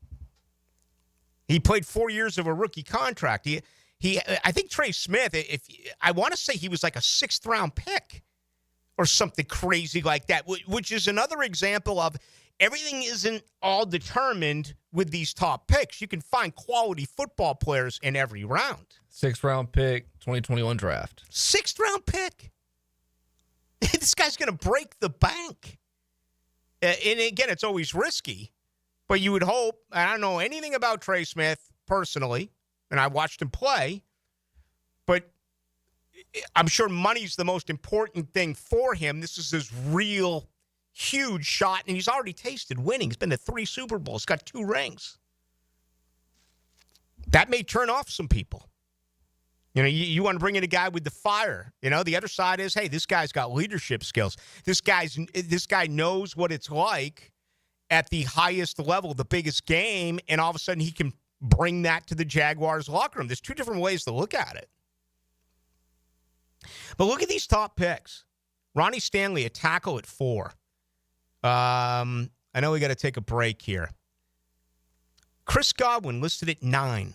He played 4 years of a rookie contract. I think Trey Smith, I want to say he was like a 6th-round pick or something crazy like that, which is another example of everything isn't all determined with these top picks. You can find quality football players in every round. 6th-round pick, 2021 draft. 6th-round pick. This guy's going to break the bank. And again, it's always risky, but you would hope. I don't know anything about Trey Smith personally, and I watched him play, but I'm sure money's the most important thing for him. This is his real huge shot, and he's already tasted winning. He's been to 3 Super Bowls, got 2 rings. That may turn off some people. You know, you want to bring in a guy with the fire. You know, the other side is, hey, this guy's got leadership skills. This guy knows what it's like at the highest level, the biggest game, and all of a sudden he can bring that to the Jaguars locker room. There's 2 different ways to look at it. But look at these top picks. Ronnie Stanley, a tackle at 4. I know we got to take a break here. Chris Godwin listed at 9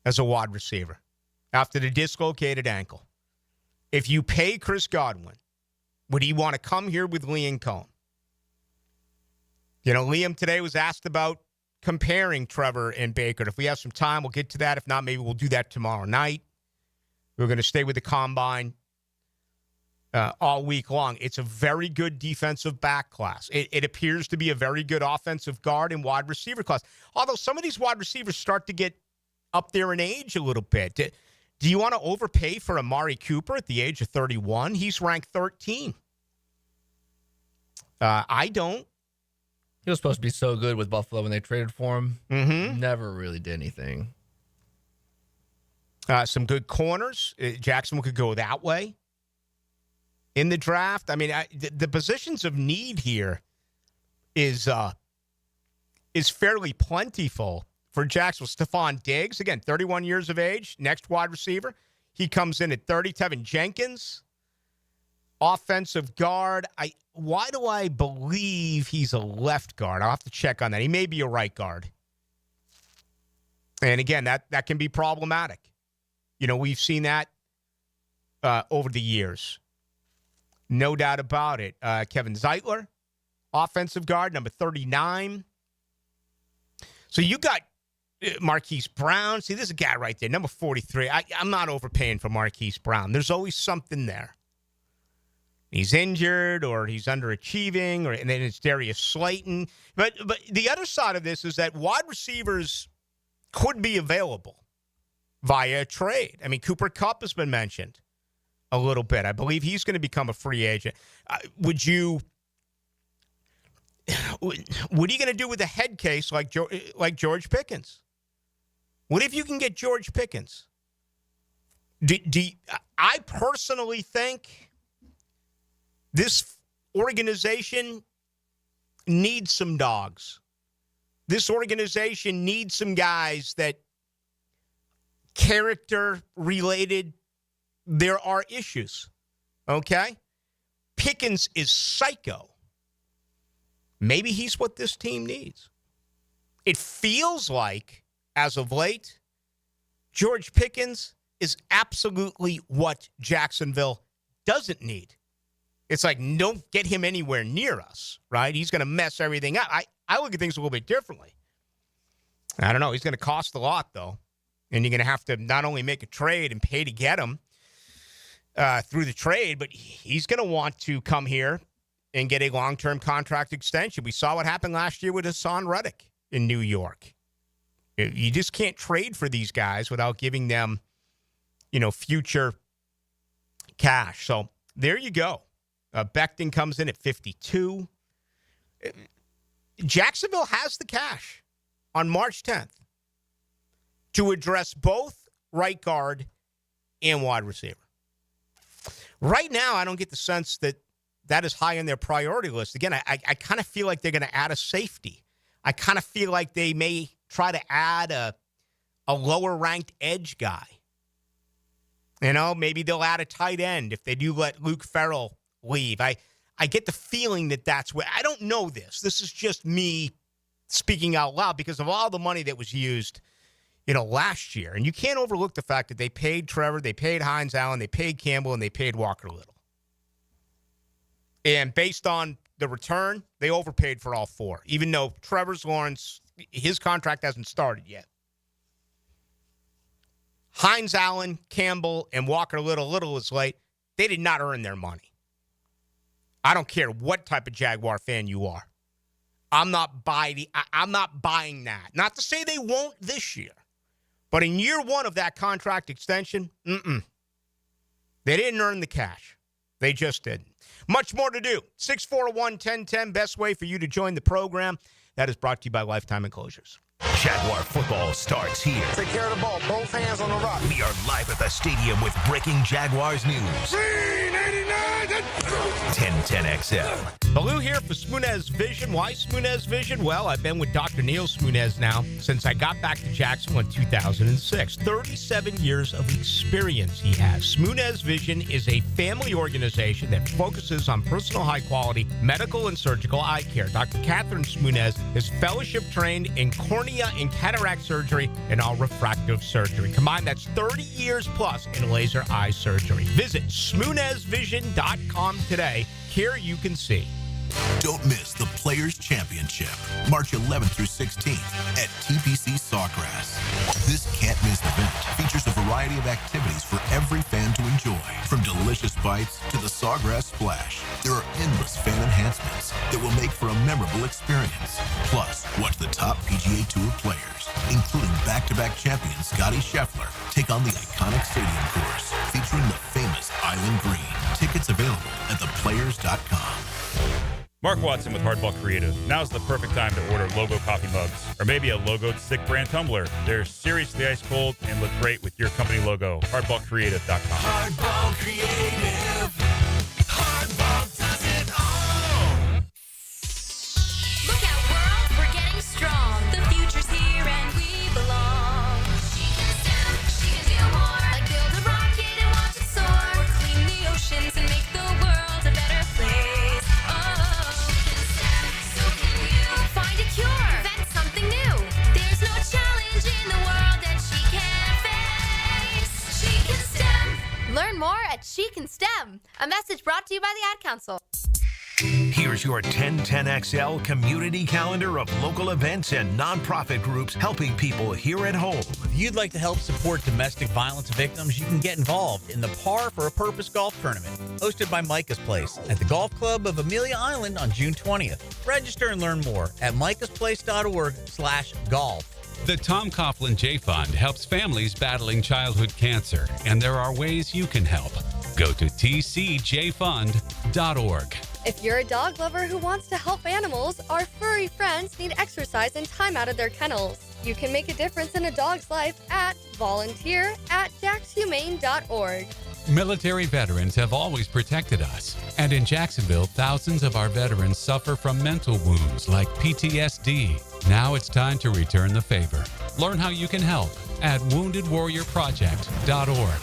as a wide receiver after the dislocated ankle. If you pay Chris Godwin, would he want to come here with Liam Coen? You know, Liam today was asked about comparing Trevor and Baker. If we have some time, we'll get to that. If not, maybe we'll do that tomorrow night. We're going to stay with the combine all week long. It's a very good defensive back class. It appears to be a very good offensive guard and wide receiver class. Although some of these wide receivers start to get up there in age a little bit. Do you want to overpay for Amari Cooper at the age of 31? He's ranked 13. I don't. He was supposed to be so good with Buffalo when they traded for him. Mm-hmm. Never really did anything. Some good corners. Jacksonville could go that way in the draft. I mean, the positions of need here is fairly plentiful for Jacksonville. Stephon Diggs, again, 31 years of age, next wide receiver. He comes in at 30. Tevin Jenkins, offensive guard. Why do I believe he's a left guard? I'll have to check on that. He may be a right guard. And again, that can be problematic. You know, we've seen that over the years. No doubt about it. Kevin Zeitler, offensive guard, number 39. So you got Marquise Brown. See, there's a guy right there, number 43. I'm not overpaying for Marquise Brown. There's always something there. He's injured or he's underachieving, and then it's Darius Slayton. But the other side of this is that wide receivers could be available via trade. I mean, Cooper Kupp has been mentioned a little bit. I believe he's going to become a free agent. What are you going to do with a head case like George Pickens? What if you can get George Pickens? I personally think this organization needs some dogs. This organization needs some guys that character-related, there are issues, okay? Pickens is psycho. Maybe he's what this team needs. It feels like, as of late, George Pickens is absolutely what Jacksonville doesn't need. It's like, don't get him anywhere near us, right? He's going to mess everything up. I look at things a little bit differently. I don't know. He's going to cost a lot, though. And you're going to have to not only make a trade and pay to get him through the trade, but he's going to want to come here and get a long-term contract extension. We saw what happened last year with Hassan Reddick in New York. You just can't trade for these guys without giving them, future cash. So there you go. Becton comes in at 52. Jacksonville has the cash on March 10th to address both right guard and wide receiver. Right now, I don't get the sense that is high on their priority list. Again, I kind of feel like they're going to add a safety. I kind of feel like they may try to add a a lower-ranked edge guy. You know, maybe they'll add a tight end if they do let Luke Farrell leave. I get the feeling that that's where – I don't know this. This is just me speaking out loud because of all the money that was used, last year. And you can't overlook the fact that they paid Trevor, they paid Hines Allen, they paid Campbell, and they paid Walker Little. And based on the return, they overpaid for all four, even though Trevor's Lawrence, his contract hasn't started yet. Hines Allen, Campbell, and Walker Little is late. They did not earn their money. I don't care what type of Jaguar fan you are. I'm not buying that. Not to say they won't this year, but in year one of that contract extension, they didn't earn the cash. They just didn't. Much more to do. 641-1010, best way for you to join the program. That is brought to you by Lifetime Enclosures. Jaguar football starts here. Take care of the ball. Both hands on the rock. We are live at the stadium with breaking Jaguars news. 1010XL. Ballou here for Spunez Vision. Why Spunez Vision? Well, I've been with Dr. Neil Spunez now since I got back to Jacksonville in 2006. 37 years of experience he has. Spunez Vision is a family organization that focuses on personal high-quality medical and surgical eye care. Dr. Catherine Spunez is fellowship-trained in cornea and cataract surgery and all refractive surgery. Combined, that's 30 years plus in laser eye surgery. Visit SmunezVision.com today. Here you can see. Don't miss the Players' Championship, March 11th through 16th at TPC Sawgrass. This can't-miss event features a variety of activities for every fan to enjoy, from delicious bites to the Sawgrass Splash. There are endless fan enhancements that will make for a memorable experience. Plus, watch the top PGA Tour players, including back-to-back champion Scottie Scheffler, take on the iconic stadium course featuring the famous Island Green. Tickets available at theplayers.com. Mark Watson with Hardball Creative. Now's the perfect time to order logo coffee mugs or maybe a logoed stick brand tumbler. They're seriously ice cold and look great with your company logo. Hardballcreative.com. Hardball Creative. Hardball does it all. Look out, world, we're getting strong. The future's here and we belong. She can STEM, she can do more. Like build a rocket and watch it soar. Or clean the oceans and make the world a better place. Find a cure, invent something new. There's no challenge in the world that she can't face. She can STEM. Learn more at She Can STEM. A message brought to you by the Ad Council. Here's your 1010XL community calendar of local events and nonprofit groups helping people here at home. If you'd like to help support domestic violence victims, you can get involved in the Par for a Purpose golf tournament, hosted by Micah's Place at the Golf Club of Amelia Island on June 20th. Register and learn more at micahsplace.org/golf. The Tom Coughlin J Fund helps families battling childhood cancer, and there are ways you can help. Go to tcjfund.org. If you're a dog lover who wants to help animals, our furry friends need exercise and time out of their kennels. You can make a difference in a dog's life at volunteer@jaxhumane.org. Military veterans have always protected us. And in Jacksonville, thousands of our veterans suffer from mental wounds like PTSD. Now it's time to return the favor. Learn how you can help at woundedwarriorproject.org.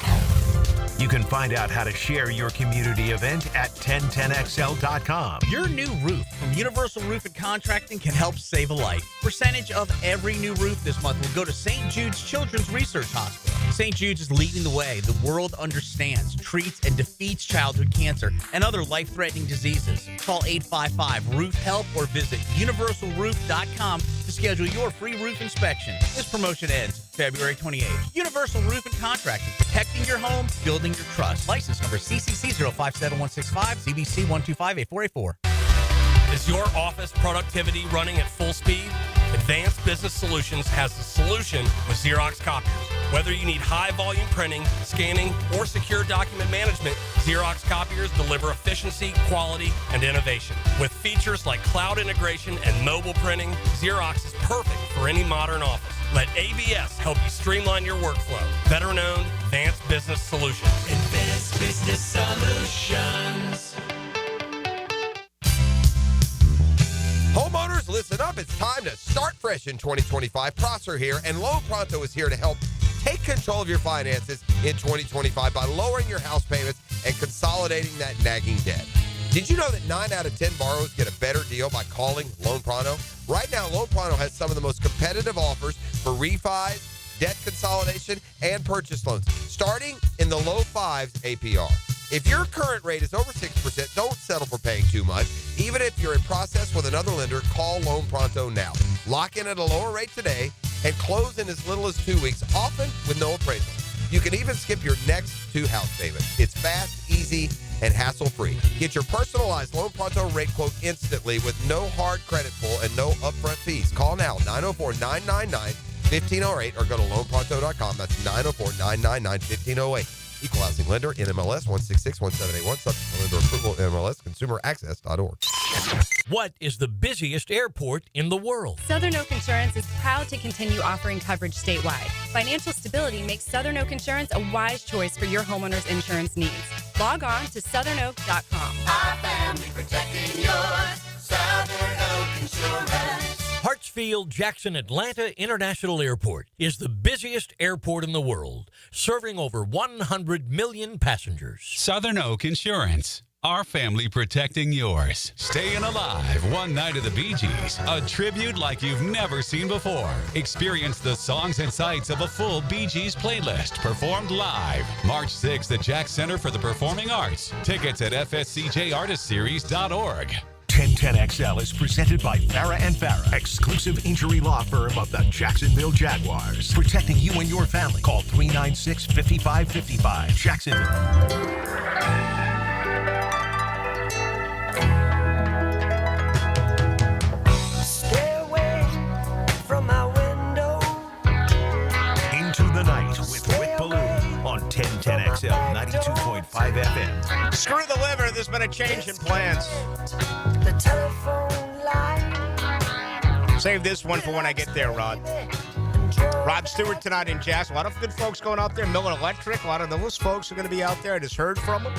You can find out how to share your community event at 1010XL.com. Your new roof from Universal Roof and Contracting can help save a life. Percentage of every new roof this month will go to St. Jude's Children's Research Hospital. St. Jude's is leading the way. The world understands, treats, and defeats childhood cancer and other life-threatening diseases. Call 855-ROOF-HELP or visit universalroof.com to schedule your free roof inspection. This promotion ends February 28th. Universal Roof and Contracting, protecting your home, building your trust. License number CCC 057165, CBC 1258484. Is your office productivity running at full speed? Advanced Business Solutions has the solution with Xerox copiers. Whether you need high-volume printing, scanning, or secure document management, Xerox copiers deliver efficiency, quality, and innovation. With features like cloud integration and mobile printing, Xerox is perfect for any modern office. Let ABS help you streamline your workflow. Veteran-owned Advanced Business Solutions. Advanced Business Solutions. Homeowners, listen up. It's time to start fresh in 2025. Prosser here, and Loan Pronto is here to help take control of your finances in 2025 by lowering your house payments and consolidating that nagging debt. Did you know that 9 out of 10 borrowers get a better deal by calling Loan Pronto? Right now, Loan Pronto has some of the most competitive offers for refis, debt consolidation, and purchase loans, starting in the low 5s APR. If your current rate is over 6%, don't settle for paying too much. Even if you're in process with another lender, call Loan Pronto now. Lock in at a lower rate today and close in as little as 2 weeks, often with no appraisal. You can even skip your next 2 house payments. It's fast, easy, and hassle-free. Get your personalized Loan Pronto rate quote instantly with no hard credit pull and no upfront fees. Call now, 904-999-1508, or go to loanpronto.com. That's 904-999-1508. Equal housing lender, NMLS 16617881, subject to lender approval, NMLS consumeraccess.org. What is the busiest airport in the world? Southern Oak Insurance is proud to continue offering coverage statewide. Financial stability makes Southern Oak Insurance a wise choice for your homeowner's insurance needs. Log on to southernoak.com. Our family protecting yours. Southern Oak Insurance. Hartsfield Jackson Atlanta International Airport is the busiest airport in the world, serving over 100 million passengers. Southern Oak Insurance. Our family protecting yours. Staying alive one night of the Bee Gees. A tribute like you've never seen before. Experience the songs and sights of a full Bee Gees playlist performed live. March 6th at Jack Center for the Performing Arts. Tickets at fscjartistseries.org. 1010XL is presented by Farah and Farah, exclusive injury law firm of the Jacksonville Jaguars. Protecting you and your family. Call 396-5555. Jacksonville. Stay away from my window. Into the night with Rick Ballou on 1010XL 92.5 FM. Screw the liver. There's been a change in plans. The telephone line. Save this one for when I get there, Rod. Rod Stewart tonight in Jazz. A lot of good folks going out there. Miller Electric. A lot of those folks are going to be out there. I just heard from them.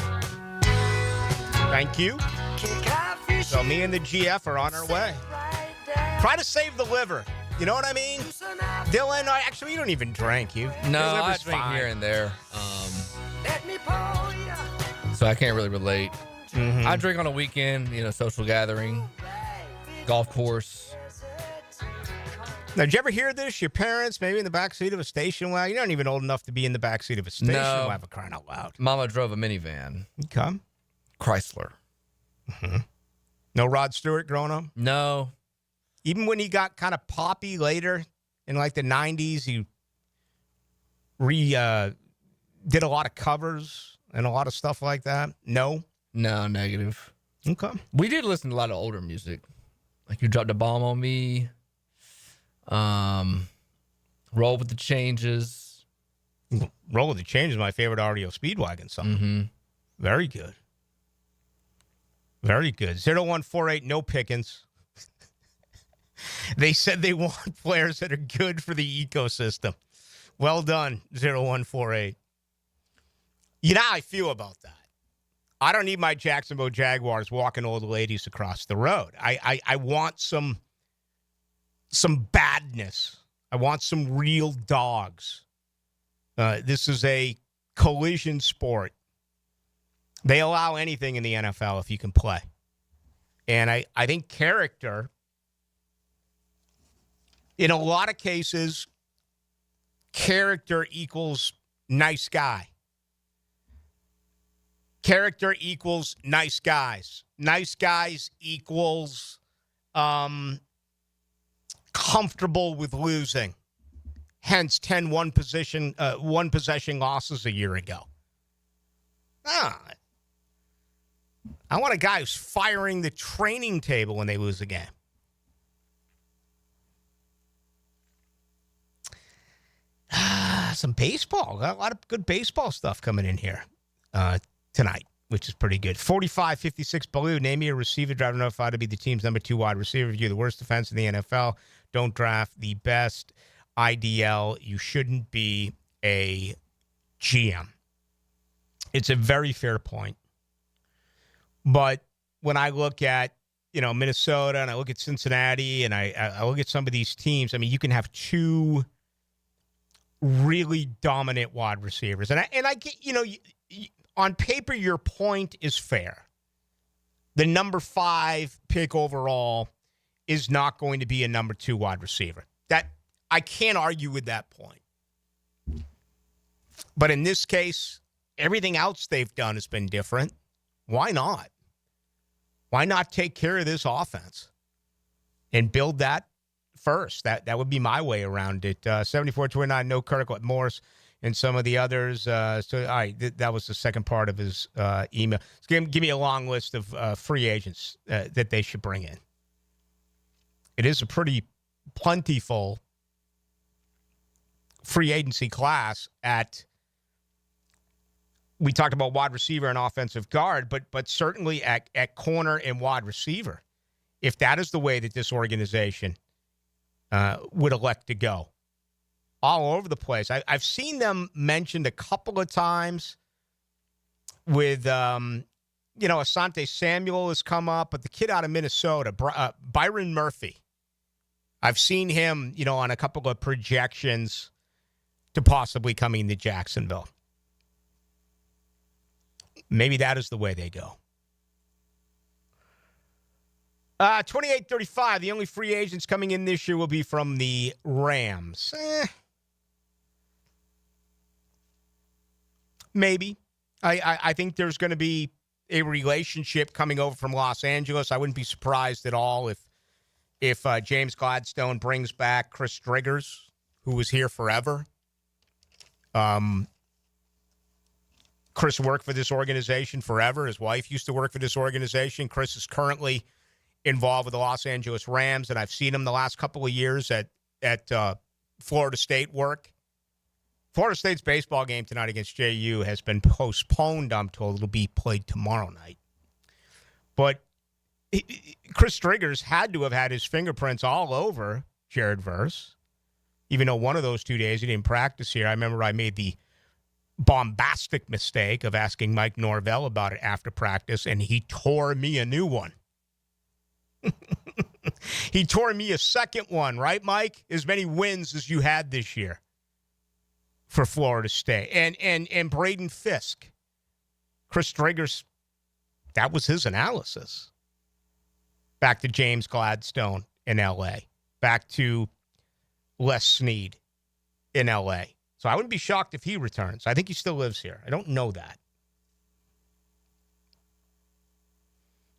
Thank you. So me and the GF are on our way. Try to save the liver. You know what I mean? Dylan, actually, you don't even drink. No, your I liver's drink fine. here and there. So I can't really relate. I drink on a weekend, social gathering, golf course. Now, did you ever hear this? Your parents, maybe in the backseat of a station wagon. You're not even old enough to be in the backseat of a station wagon, crying out loud. Mama drove a minivan. Okay. Chrysler. Mm-hmm. No Rod Stewart growing up? No. Even when he got kind of poppy later in like the 90s, he did a lot of covers and a lot of stuff like that. No, negative. Okay. We did listen to a lot of older music. Like You Dropped a Bomb on Me. Roll with the Changes. Roll with the Changes is my favorite REO Speedwagon song. Mm-hmm. Very good. Very good. 0148, no Pickens. They said they want players that are good for the ecosystem. Well done, 0148. You know how I feel about that. I don't need my Jacksonville Jaguars walking old ladies across the road. I want some badness. I want some real dogs. This is a collision sport. They allow anything in the NFL if you can play. And I think character, in a lot of cases, character equals nice guy. Character equals nice guys. Nice guys equals comfortable with losing. Hence 10 one possession losses a year ago. I want a guy who's firing the training table when they lose a game. Some baseball. Got a lot of good baseball stuff coming in here tonight, which is pretty good. 45-56 Ballou. Name me a receiver driver notified to be the team's number 2 wide receiver. Review the worst defense in the NFL. Don't draft the best IDL. You shouldn't be a GM. It's a very fair point. But when I look at Minnesota and I look at Cincinnati and I look at some of these teams, I mean, you can have two really dominant wide receivers. And I get, on paper, your point is fair. The number 5 pick overall is not going to be a number 2 wide receiver. That I can't argue with that point. But in this case, everything else they've done has been different. Why not? Why not take care of this offense and build that first? That would be my way around it. 74-29, no Kirk Morris and some of the others. So, all right, that was the second part of his email. So give me a long list of free agents that they should bring in. It is a pretty plentiful free agency class we talked about wide receiver and offensive guard, but certainly at corner and wide receiver, if that is the way that this organization would elect to go. All over the place. I've seen them mentioned a couple of times with, Asante Samuel has come up, but the kid out of Minnesota, Byron Murphy, I've seen him, on a couple of projections to possibly coming to Jacksonville. Maybe that is the way they go. 28-35, the only free agents coming in this year will be from the Rams. Maybe. I think there's going to be a relationship coming over from Los Angeles. I wouldn't be surprised at all if James Gladstone brings back Chris Driggers, who was here forever. Chris worked for this organization forever. His wife used to work for this organization. Chris is currently involved with the Los Angeles Rams, and I've seen him the last couple of years at Florida State work. Florida State's baseball game tonight against JU has been postponed, I'm told. It'll be played tomorrow night. But Chris Driggers had to have had his fingerprints all over Jared Verse, even though one of those 2 days he didn't practice here. I remember I made the bombastic mistake of asking Mike Norvell about it after practice, and he tore me a new one. He tore me a second one, right, Mike? As many wins as you had this year for Florida State. And Braden Fisk. Chris Driggers, that was his analysis. Back to James Gladstone in L.A. Back to Les Snead in L.A. So I wouldn't be shocked if he returns. I think he still lives here. I don't know that.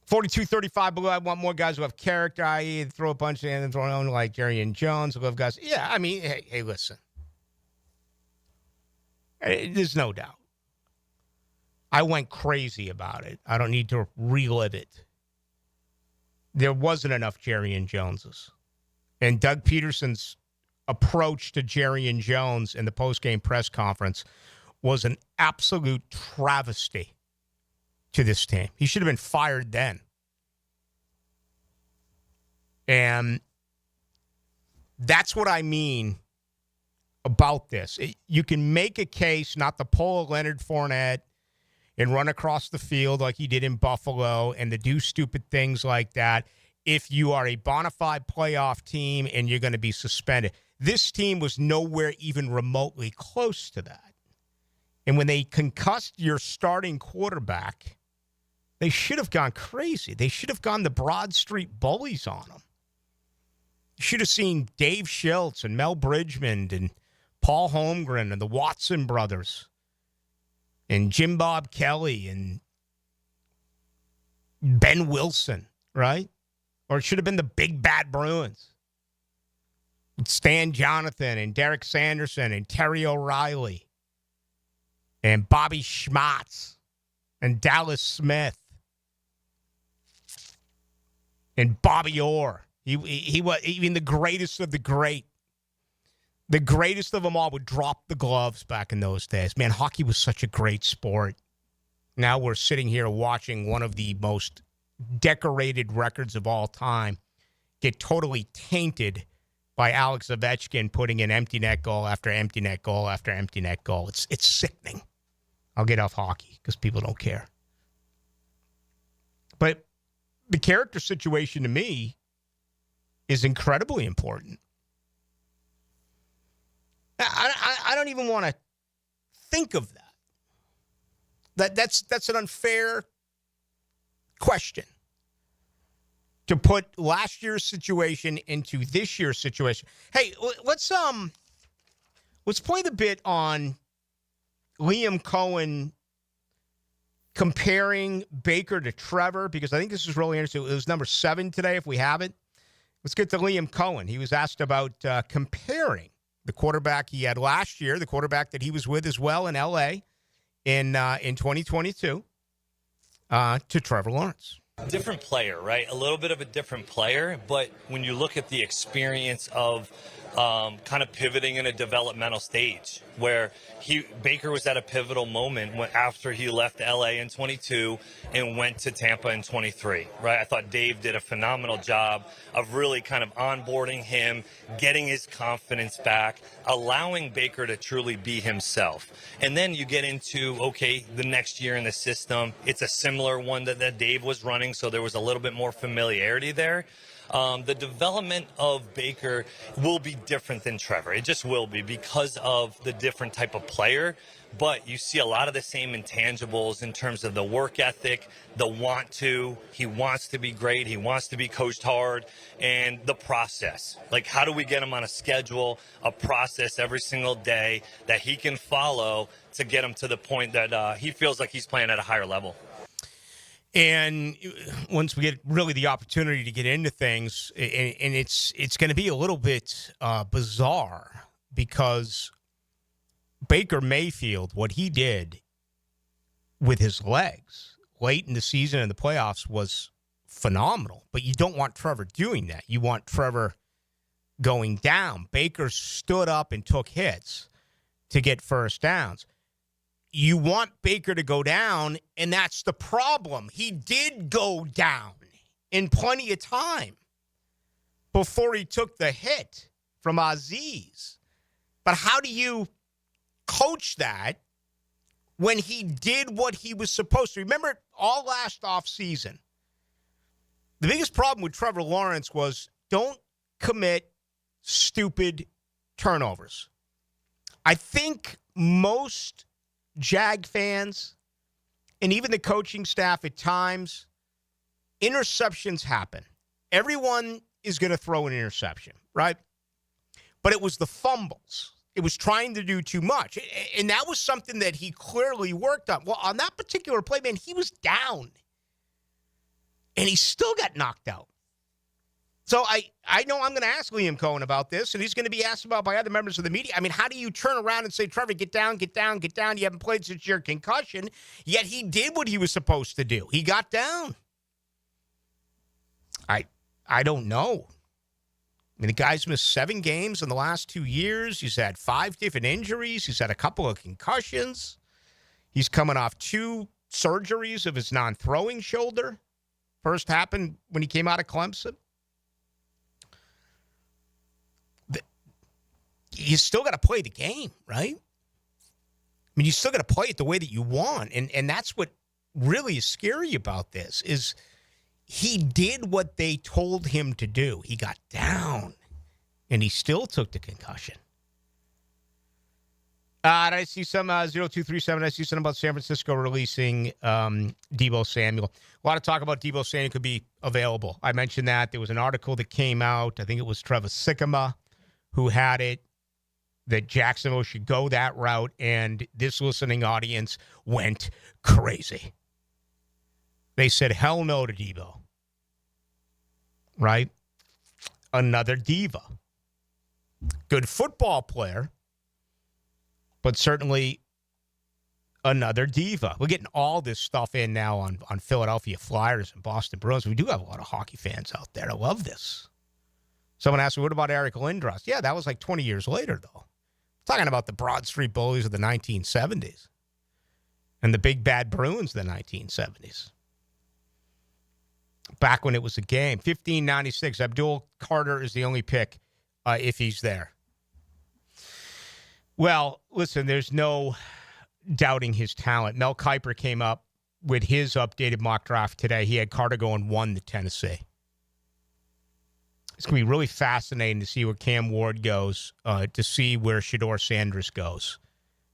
42-35 below. I want more guys who have character, i.e. throw a punch and throw on like Jerry and Jones. Who have guys. Yeah, I mean, hey, listen. There's no doubt. I went crazy about it. I don't need to relive it. There wasn't enough Jerry and Joneses. And Doug Peterson's approach to Jerry and Jones in the postgame press conference was an absolute travesty to this team. He should have been fired then. And that's what I mean about this. You can make a case not to pull a Leonard Fournette and run across the field like he did in Buffalo and to do stupid things like that if you are a bona fide playoff team and you're going to be suspended. This team was nowhere even remotely close to that. And when they concussed your starting quarterback, they should have gone crazy. They should have gone the Broad Street Bullies on him. You should have seen Dave Schultz and Mel Bridgman and Paul Holmgren and the Watson brothers and Jim Bob Kelly and Ben Wilson, right? Or it should have been the Big Bad Bruins. Stan Jonathan and Derek Sanderson and Terry O'Reilly and Bobby Schmatz and Dallas Smith and Bobby Orr. He was even the greatest of the great. The greatest of them all would drop the gloves back in those days. Man, hockey was such a great sport. Now we're sitting here watching one of the most decorated records of all time get totally tainted by Alex Ovechkin putting in empty net goal after empty net goal after empty net goal. It's sickening. I'll get off hockey because people don't care. But the character situation to me is incredibly important. I don't even want to think of that. That's an unfair question to put last year's situation into this year's situation. Hey, let's play the bit on Liam Coen comparing Baker to Trevor, because I think this is really interesting. It was number 7 today, if we have it. Let's get to Liam Coen. He was asked about comparing the quarterback he had last year, the quarterback that he was with as well in L.A. in 2022, to Trevor Lawrence. Different player, right? A little bit of a different player, but when you look at the experience of kind of pivoting in a developmental stage, where Baker was at a pivotal moment after he left LA in 22 and went to Tampa in 23, right? I thought Dave did a phenomenal job of really kind of onboarding him, getting his confidence back, allowing Baker to truly be himself. And then you get into, okay, the next year in the system, it's a similar one that Dave was running, so there was a little bit more familiarity there. The development of Baker will be different than Trevor. It just will be because of the different type of player. But you see a lot of the same intangibles in terms of the work ethic, the want to. He wants to be great. He wants to be coached hard. And the process. Like, how do we get him on a schedule, a process every single day that he can follow to get him to the point that he feels like he's playing at a higher level? And once we get really the opportunity to get into things, and it's going to be a little bit bizarre, because Baker Mayfield, what he did with his legs late in the season and the playoffs was phenomenal. But you don't want Trevor doing that. You want Trevor going down. Baker stood up and took hits to get first downs. You want Baker to go down, and that's the problem. He did go down in plenty of time before he took the hit from Aziz. But how do you coach that when he did what he was supposed to? Remember, all last offseason, the biggest problem with Trevor Lawrence was don't commit stupid turnovers. I think most Jag fans and even the coaching staff at times, interceptions happen. Everyone is going to throw an interception, right? But it was the fumbles. It was trying to do too much. And that was something that he clearly worked on. Well, on that particular play, man, he was down. And he still got knocked out. So I know I'm going to ask Liam Coen about this, and he's going to be asked about by other members of the media. I mean, how do you turn around and say, Trevor, get down, get down, get down? You haven't played since your concussion, yet he did what he was supposed to do. He got down. I don't know. I mean, the guy's missed 7 games in the last 2 years. He's had 5 different injuries. He's had a couple of concussions. He's coming off 2 surgeries of his non-throwing shoulder. First happened when he came out of Clemson. You still got to play the game, right? I mean, you still got to play it the way that you want. And that's what really is scary about this is he did what they told him to do. He got down, and he still took the concussion. I see some 0237. I see something about San Francisco releasing Deebo Samuel. A lot of talk about Deebo Samuel could be available. I mentioned that. There was an article that came out. I think it was Trevor Sikkema who had it, that Jacksonville should go that route, and this listening audience went crazy. They said, hell no to Deebo. Right? Another diva. Good football player, but certainly another diva. We're getting all this stuff in now on Philadelphia Flyers and Boston Bruins. We do have a lot of hockey fans out there. I love this. Someone asked me, what about Eric Lindros? Yeah, that was like 20 years later, though. Talking about the Broad Street Bullies of the 1970s and the Big Bad Bruins of the 1970s. Back when it was a game. 1596. Abdul Carter is the only pick if he's there. Well, listen, there's no doubting his talent. Mel Kiper came up with his updated mock draft today. He had Carter going 1 to Tennessee. It's going to be really fascinating to see where Cam Ward goes, to see where Shedeur Sanders goes.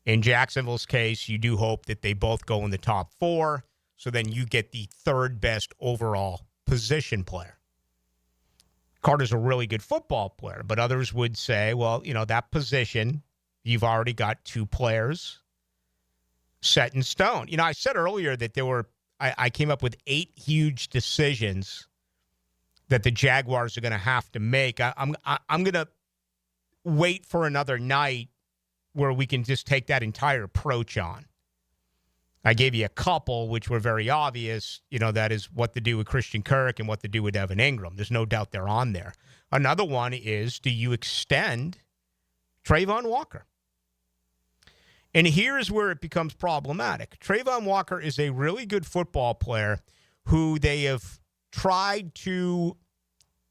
In Jacksonville's case, you do hope that they both go in the top 4, so then you get the third best overall position player. Carter's a really good football player, but others would say, well, that position, you've already got 2 players set in stone. I said earlier that I came up with 8 huge decisions that the Jaguars are going to have to make. I'm going to wait for another night where we can just take that entire approach on. I gave you a couple, which were very obvious. That is what to do with Christian Kirk and what to do with Evan Ingram. There's no doubt they're on there. Another one is, do you extend Trayvon Walker? And here's where it becomes problematic. Trayvon Walker is a really good football player who they have tried to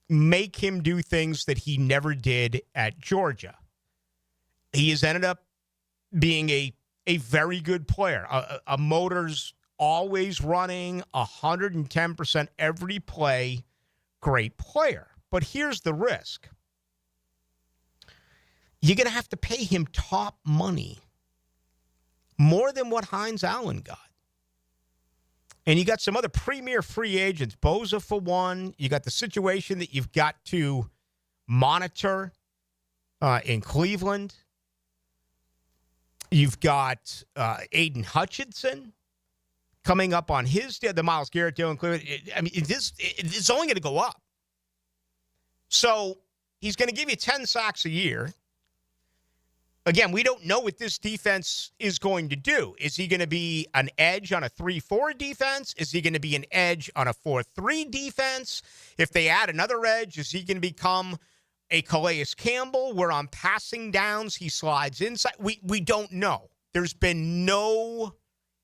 make him do things that he never did at Georgia. He has ended up being a very good player. A motor's always running 110% every play. Great player. But here's the risk. You're going to have to pay him top money. More than what Hines Allen got. And you got some other premier free agents. Bosa for one. You got the situation that you've got to monitor in Cleveland. You've got Aiden Hutchinson coming up on his deal. The Myles Garrett deal in Cleveland. It's only going to go up. So he's going to give you 10 sacks a year. Again, we don't know what this defense is going to do. Is he going to be an edge on a 3-4 defense? Is he going to be an edge on a 4-3 defense? If they add another edge, is he going to become a Calais Campbell where on passing downs he slides inside? We don't know. There's been no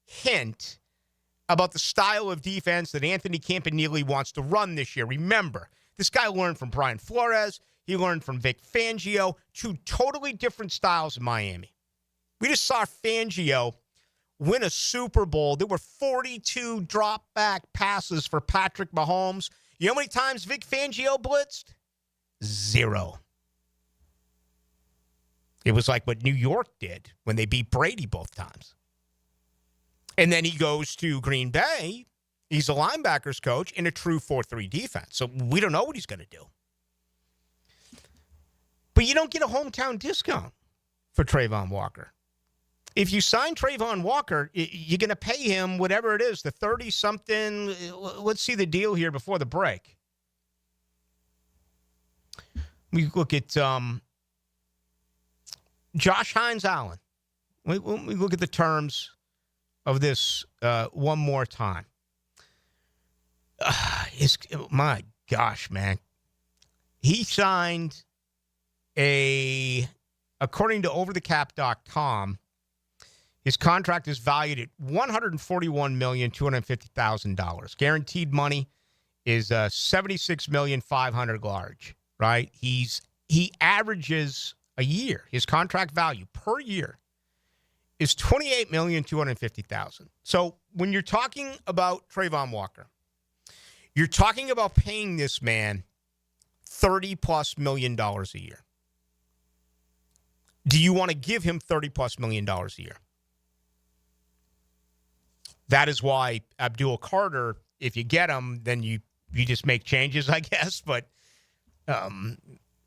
hint about the style of defense that Anthony Campanile wants to run this year. Remember, this guy learned from Brian Flores. He learned from Vic Fangio, 2 totally different styles in Miami. We just saw Fangio win a Super Bowl. There were 42 drop-back passes for Patrick Mahomes. You know how many times Vic Fangio blitzed? 0. It was like what New York did when they beat Brady both times. And then he goes to Green Bay. He's a linebackers coach in a true 4-3 defense. So we don't know what he's going to do. But you don't get a hometown discount for Trayvon Walker. If you sign Trayvon Walker, you're going to pay him whatever it is, the 30-something. Let's see the deal here before the break. We look at Josh Hines Allen. We look at the terms of this one more time. My gosh, man. He signed according to overthecap.com, his contract is valued at $141,250,000. Guaranteed money is $76,500,000 large, right? He averages a year. His contract value per year is $28,250,000. So when you're talking about Trayvon Walker, you're talking about paying this man $30+ million a year. Do you want to give him $30+ million a year? That is why Abdul Carter, if you get him, then you just make changes, I guess. But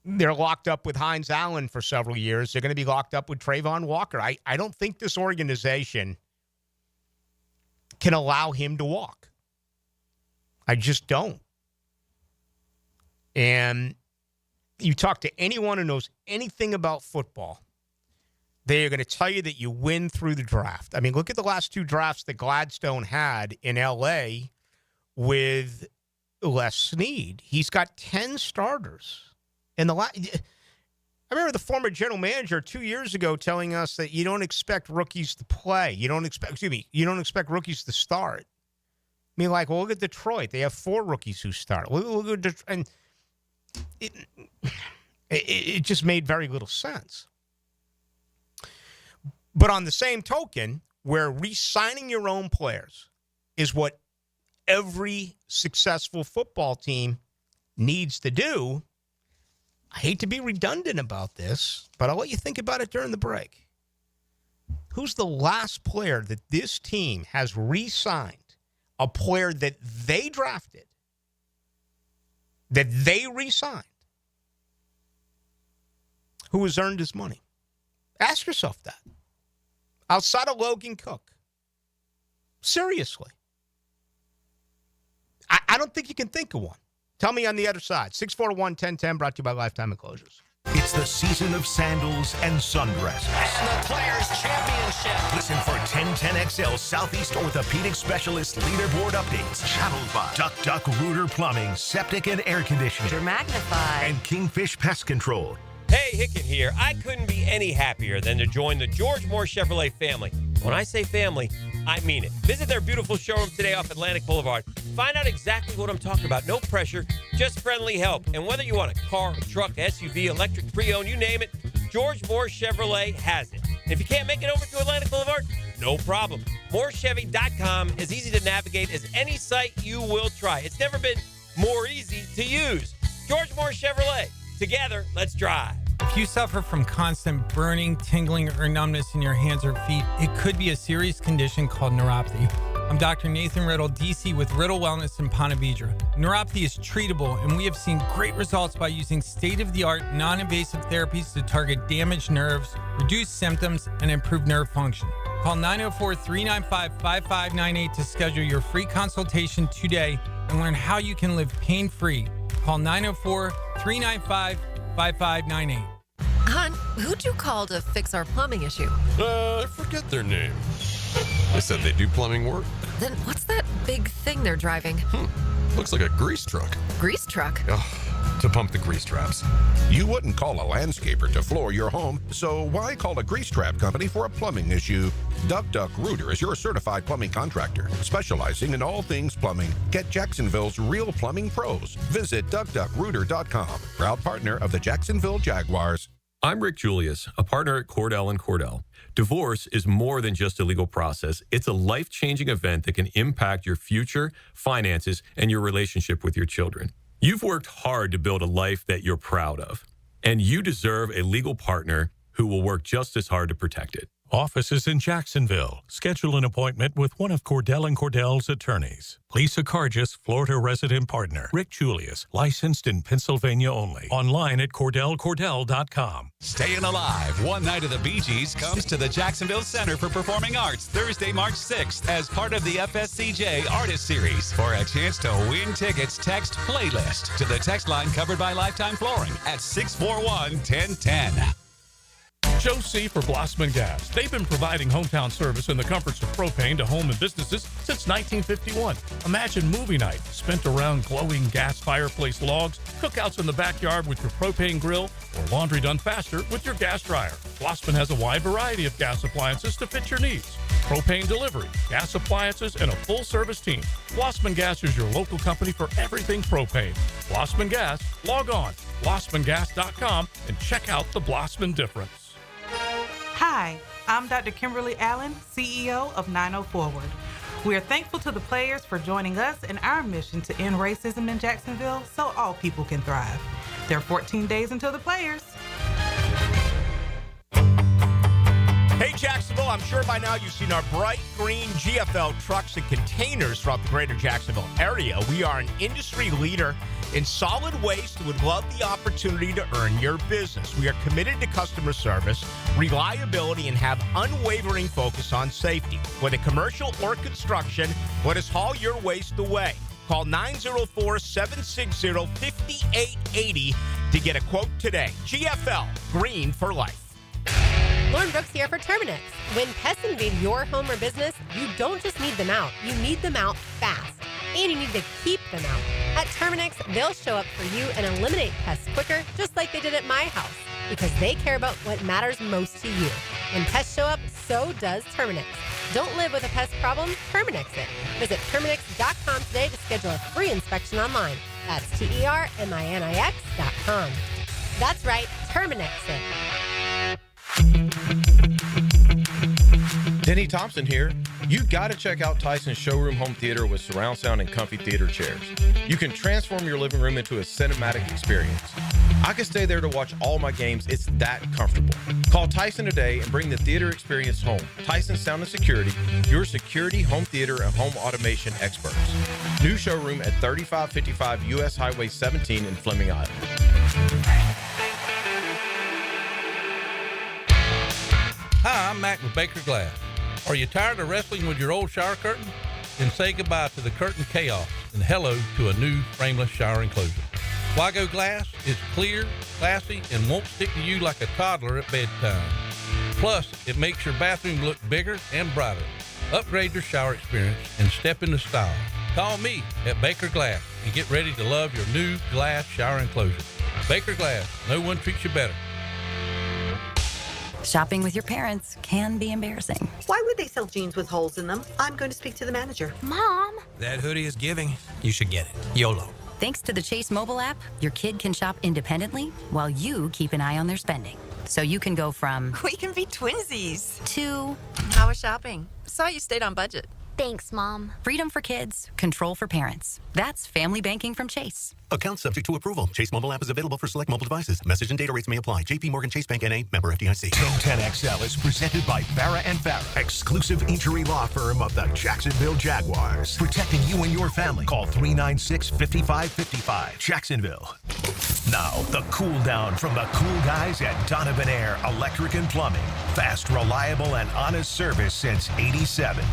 they're locked up with Hines Allen for several years. They're going to be locked up with Trayvon Walker. I don't think this organization can allow him to walk. I just don't. And you talk to anyone who knows anything about football, they are going to tell you that you win through the draft. I mean, look at the last 2 drafts that Gladstone had in L.A. with Les Snead. He's got 10 starters. I remember the former general manager 2 years ago telling us that you don't expect rookies to play. You don't expect rookies to start. I mean, like, well, look at Detroit. They have 4 rookies who start. Look at Detroit. And it just made very little sense. But on the same token, where re-signing your own players is what every successful football team needs to do. I hate to be redundant about this, but I'll let you think about it during the break. Who's the last player that this team has re-signed, a player that they drafted, that they re-signed, who has earned his money? Ask yourself that. Outside of Logan Cook. Seriously. I don't think you can think of one. Tell me on the other side. 641-1010, brought to you by Lifetime Enclosures. It's the season of sandals and sundresses. And the Players' Championship. Listen for 1010XL Southeast Orthopedic Specialist Leaderboard updates. Channeled by Duck Rooter Plumbing, Septic and Air Conditioning. Magnify. And Kingfish Pest Control. Hey, Hicken here. I couldn't be any happier than to join the George Moore Chevrolet family. When I say family, I mean it. Visit their beautiful showroom today off Atlantic Boulevard. Find out exactly what I'm talking about. No pressure, just friendly help. And whether you want a car, a truck, SUV, electric, pre-owned, you name it, George Moore Chevrolet has it. And if you can't make it over to Atlantic Boulevard, no problem. MooreChevy.com is easy to navigate as any site you will try. It's never been more easy to use. George Moore Chevrolet. Together, let's drive. If you suffer from constant burning, tingling, or numbness in your hands or feet, it could be a serious condition called neuropathy. I'm Dr. Nathan Riddle, DC with Riddle Wellness in Ponte Vedra. Neuropathy is treatable, and we have seen great results by using state-of-the-art, non-invasive therapies to target damaged nerves, reduce symptoms, and improve nerve function. Call 904-395-5598 to schedule your free consultation today and learn how you can live pain-free. Call 904-395-5598. Hon, who'd you call to fix our plumbing issue? I forget their name. They said they do plumbing work. Then what's that big thing they're driving? Looks like a grease truck. Grease truck? Ugh, to pump the grease traps. You wouldn't call a landscaper to floor your home, so why call a grease trap company for a plumbing issue? Duck Rooter is your certified plumbing contractor, specializing in all things plumbing. Get Jacksonville's real plumbing pros. Visit duckrooter.com, proud partner of the Jacksonville Jaguars. I'm Rick Julius, a partner at Cordell & Cordell. Divorce is more than just a legal process. It's a life-changing event that can impact your future, finances, and your relationship with your children. You've worked hard to build a life that you're proud of, and you deserve a legal partner who will work just as hard to protect it. Offices in Jacksonville. Schedule an appointment with one of Cordell & Cordell's attorneys. Lisa Cargis, Florida resident partner. Rick Julius, licensed in Pennsylvania only. Online at CordellCordell.com. Staying Alive, one night of the Bee Gees comes to the Jacksonville Center for Performing Arts Thursday, March 6th as part of the FSCJ Artist Series. For a chance to win tickets, text PLAYLIST to the text line covered by Lifetime Flooring at 641-1010. Joe C. for Blossman Gas. They've been providing hometown service and the comforts of propane to home and businesses since 1951. Imagine movie night spent around glowing gas fireplace logs, cookouts in the backyard with your propane grill, or laundry done faster with your gas dryer. Blossman has a wide variety of gas appliances to fit your needs. Propane delivery, gas appliances, and a full-service team. Blossman Gas is your local company for everything propane. Blossman Gas, log on, blossmangas.com, and check out the Blossman difference. Hi, I'm Dr. Kimberly Allen, CEO of 90 Forward. We are thankful to the players for joining us in our mission to end racism in Jacksonville so all people can thrive. There are 14 days until the players. Hey, Jacksonville, I'm sure by now you've seen our bright green GFL trucks and containers throughout the greater Jacksonville area. We are an industry leader in solid waste and would love the opportunity to earn your business. We are committed to customer service, reliability, and have unwavering focus on safety. Whether commercial or construction, let us haul your waste away. Call 904-760-5880 to get a quote today. GFL, green for life. Lauren Brooks here for Terminix. When pests invade your home or business, you don't just need them out, you need them out fast. And you need to keep them out. At Terminix, they'll show up for you and eliminate pests quicker, just like they did at my house, because they care about what matters most to you. When pests show up, so does Terminix. Don't live with a pest problem, Terminix it. Visit Terminix.com today to schedule a free inspection online. That's TERMINIX.com. That's right, Terminix it. Denny Thompson here. You got to check out Tyson's showroom home theater with surround sound and comfy theater chairs. You can transform your living room into a cinematic experience. I can stay there to watch all my games. It's that comfortable. Call Tyson today and bring the theater experience home. Tyson Sound and Security, your security, home theater, and home automation experts. New showroom at 3555 U.S. Highway 17 in Fleming, Iowa. Hi, I'm Mac with Baker Glass. Are you tired of wrestling with your old shower curtain? Then say goodbye to the curtain chaos and hello to a new frameless shower enclosure. Wago Glass is clear, classy, and won't stick to you like a toddler at bedtime. Plus, it makes your bathroom look bigger and brighter. Upgrade your shower experience and step into style. Call me at Baker Glass and get ready to love your new glass shower enclosure. Baker Glass, no one treats you better. Shopping with your parents can be embarrassing. Why would they sell jeans with holes in them? I'm going to speak to the manager. Mom! That hoodie is giving. You should get it. YOLO. Thanks to the Chase mobile app, your kid can shop independently while you keep an eye on their spending. So you can go from... We can be twinsies. ...to... How was shopping? Saw you stayed on budget. Thanks, Mom. Freedom for kids, control for parents. That's family banking from Chase. Account subject to approval. Chase mobile app is available for select mobile devices. Message and data rates may apply. JP Morgan Chase Bank N.A. member FDIC. 1010XL is presented by Farrah & Farrah, exclusive injury law firm of the Jacksonville Jaguars. Protecting you and your family. Call 396-5555. Jacksonville. Now, the cool down from the cool guys at Donovan Air Electric and Plumbing. Fast, reliable, and honest service since '87.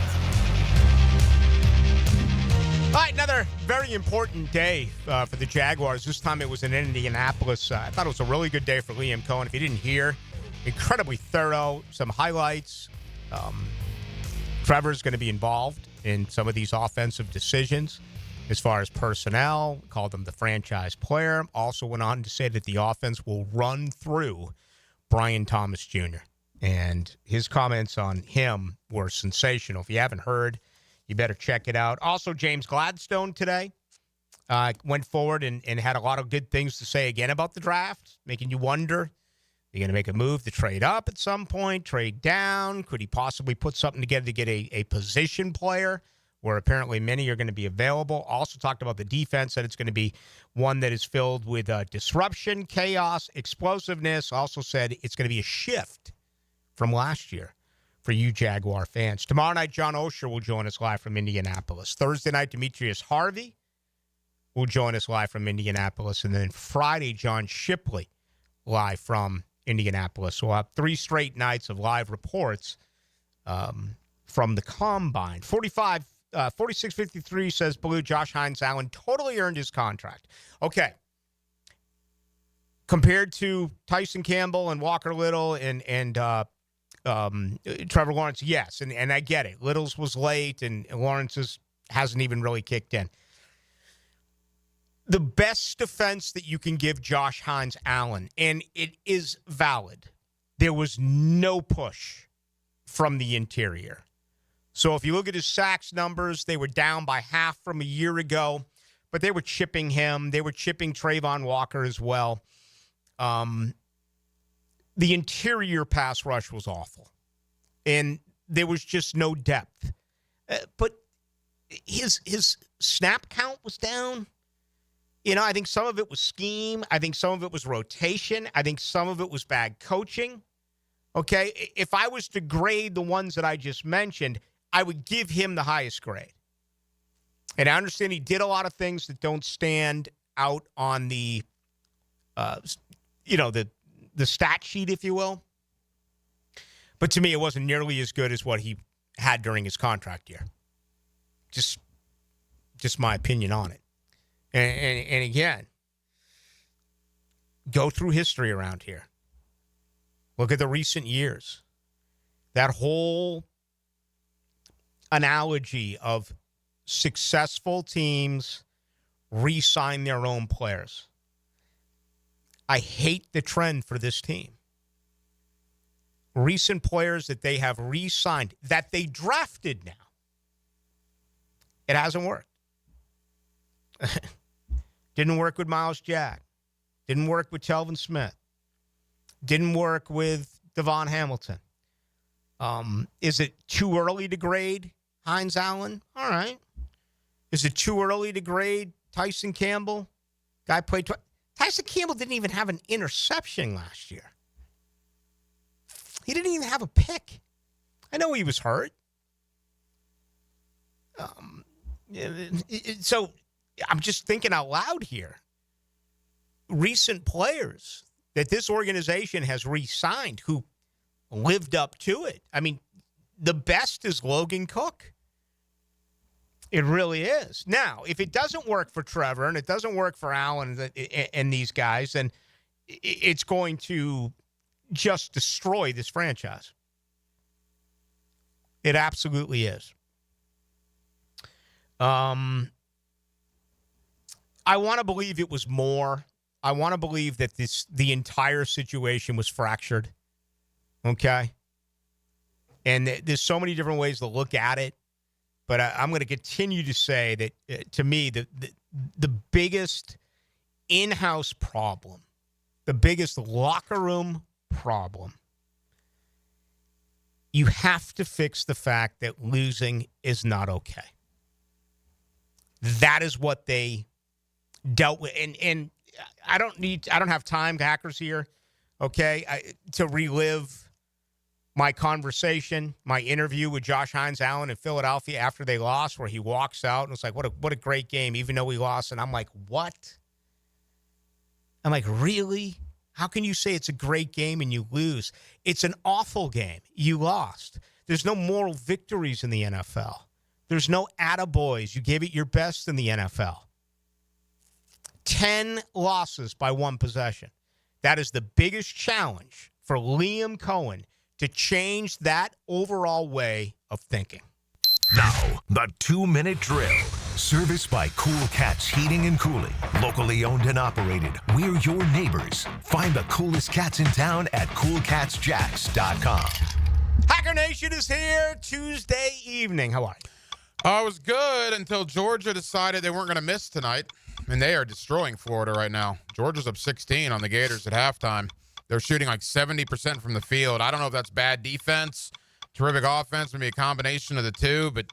All right, another very important day for the Jaguars. This time it was in Indianapolis. I thought it was a really good day for Liam Coen. If you didn't hear, incredibly thorough, some highlights. Trevor's going to be involved in some of these offensive decisions as far as personnel. Called him the franchise player. Also went on to say that the offense will run through Brian Thomas Jr. And his comments on him were sensational. If you haven't heard, you better check it out. Also, James Gladstone today went forward and had a lot of good things to say again about the draft, making you wonder, are you going to make a move to trade up at some point, trade down? Could he possibly put something together to get a position player where apparently many are going to be available? Also talked about the defense, that it's going to be one that is filled with disruption, chaos, explosiveness. Also said it's going to be a shift from last year for you Jaguar fans. Tomorrow night, John Osher will join us live from Indianapolis. Thursday night, Demetrius Harvey will join us live from Indianapolis. And then Friday, John Shipley live from Indianapolis. So we'll have 3 straight nights of live reports from the Combine. 4653 says, Ballou, Josh Hines Allen totally earned his contract. Okay. Compared to Tyson Campbell and Walker Little and Trevor Lawrence, yes, and I get it. Little's was late, and Lawrence's hasn't even really kicked in. The best defense that you can give Josh Hines Allen, and it is valid, there was no push from the interior. So if you look at his sacks numbers, they were down by half from a year ago, but they were chipping him. They were chipping Trayvon Walker as well. The interior pass rush was awful, and there was just no depth. But his snap count was down. You know, I think some of it was scheme. I think some of it was rotation. I think some of it was bad coaching. Okay, if I was to grade the ones that I just mentioned, I would give him the highest grade. And I understand he did a lot of things that don't stand out on the, the stat sheet, if you will. But to me, it wasn't nearly as good as what he had during his contract year. Just my opinion on it. And again, go through history around here. Look at the recent years. That whole analogy of successful teams re-sign their own players. I hate the trend for this team. Recent players that they have re-signed, that they drafted now, it hasn't worked. Didn't work with Miles Jack. Didn't work with Telvin Smith. Didn't work with Devon Hamilton. Is it too early to grade Hines Allen. All right. Is it too early to grade Tyson Campbell? Guy played Tyson Campbell didn't even have an interception last year. He didn't even have a pick. I know he was hurt. So I'm just thinking out loud here. Recent players that this organization has re-signed who lived up to it. I mean, the best is Logan Cook. It really is. Now, if it doesn't work for Trevor and it doesn't work for Allen and these guys, then it's going to just destroy this franchise. It absolutely is. I want to believe it was more. I want to believe that the entire situation was fractured. Okay? And there's so many different ways to look at it. But I'm going to continue to say that, to me, the biggest in-house problem, the biggest locker room problem, you have to fix the fact that losing is not okay. That is what they dealt with. And I don't have time, hackers here, okay, to relive my conversation, my interview with Josh Hines Allen in Philadelphia after they lost, where he walks out and it's like, what a great game, even though we lost. And I'm like, what? I'm like, really? How can you say it's a great game and you lose? It's an awful game. You lost. There's no moral victories in the NFL. There's no attaboys. You gave it your best in the NFL. 10 losses by one possession. That is the biggest challenge for Liam Coen to change that overall way of thinking. Now, the 2-minute drill. Serviced by Cool Cats Heating and Cooling. Locally owned and operated. We're your neighbors. Find the coolest cats in town at coolcatsjacks.com. Hacker Nation is here Tuesday evening. How are you? I was good until Georgia decided they weren't going to miss tonight. And they are destroying Florida right now. Georgia's up 16 on the Gators at halftime. They're shooting like 70% from the field. I don't know if that's bad defense, terrific offense, maybe a combination of the two, but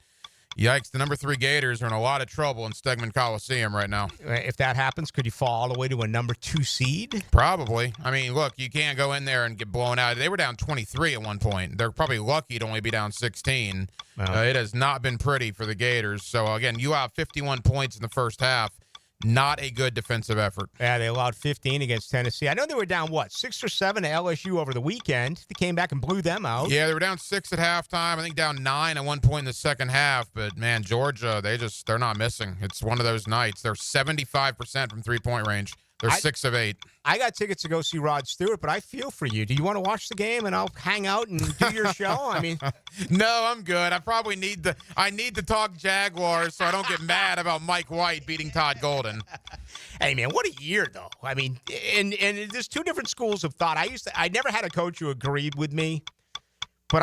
yikes, the number 3 Gators are in a lot of trouble in Stegman Coliseum right now. If that happens, could you fall all the way to a number 2 seed? Probably. I mean, look, you can't go in there and get blown out. They were down 23 at one point. They're probably lucky to only be down 16. It has not been pretty for the Gators. So, again, you have 51 points in the first half. Not a good defensive effort. Yeah, they allowed 15 against Tennessee. I know they were down, 6 or 7 to LSU over the weekend. They came back and blew them out. Yeah, they were down 6 at halftime. I think down 9 at one point in the second half. But, man, Georgia, they're not missing. It's one of those nights. They're 75% from three-point range. They're 6 of 8. I got tickets to go see Rod Stewart, but I feel for you. Do you want to watch the game and I'll hang out and do your show? I mean, no, I'm good. I probably need to talk Jaguars so I don't get mad about Mike White beating Todd Golden. Hey, man, what a year, though. I mean, and there's two different schools of thought. I never had a coach who agreed with me, but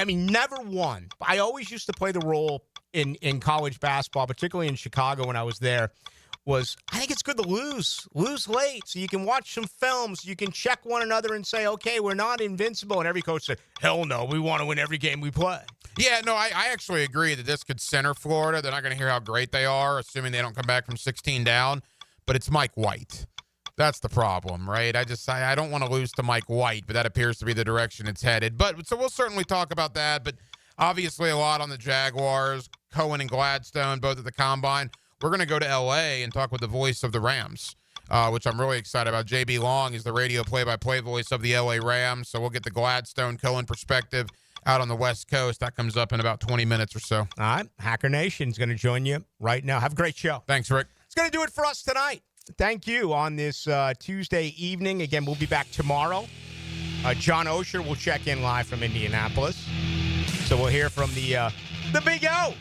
never won. I always used to play the role in college basketball, particularly in Chicago when I was there. I think it's good to lose late so you can watch some films. You can check one another and say, okay, we're not invincible. And every coach said, hell no, we want to win every game we play. Yeah, no, I actually agree that this could center Florida. They're not going to hear how great they are, assuming they don't come back from 16 down. But it's Mike White. That's the problem, right? I don't want to lose to Mike White, but that appears to be the direction it's headed. So we'll certainly talk about that. But obviously a lot on the Jaguars, Coen and Gladstone, both at the Combine. We're going to go to L.A. and talk with the voice of the Rams, which I'm really excited about. J.B. Long is the radio play-by-play voice of the L.A. Rams, so we'll get the Gladstone Coen perspective out on the West Coast. That comes up in about 20 minutes or so. All right. Hacker Nation's going to join you right now. Have a great show. Thanks, Rick. It's going to do it for us tonight. Thank you on this Tuesday evening. Again, we'll be back tomorrow. John Osher will check in live from Indianapolis. So we'll hear from the Big O.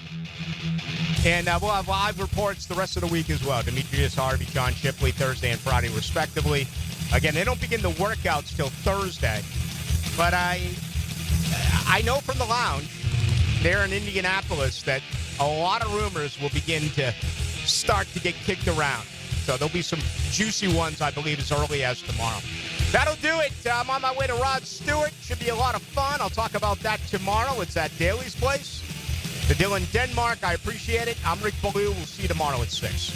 And we'll have live reports the rest of the week as well. Demetrius Harvey, John Shipley, Thursday and Friday, respectively. Again, they don't begin the workouts till Thursday. But I know from the lounge there in Indianapolis that a lot of rumors will begin to start to get kicked around. So there'll be some juicy ones, I believe, as early as tomorrow. That'll do it. I'm on my way to Rod Stewart. Should be a lot of fun. I'll talk about that tomorrow. It's at Daly's Place. To Dylan Denmark, I appreciate it. I'm Rick Ballou. We'll see you tomorrow at 6.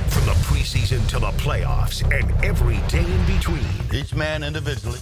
From the preseason to the playoffs and every day in between. Each man individually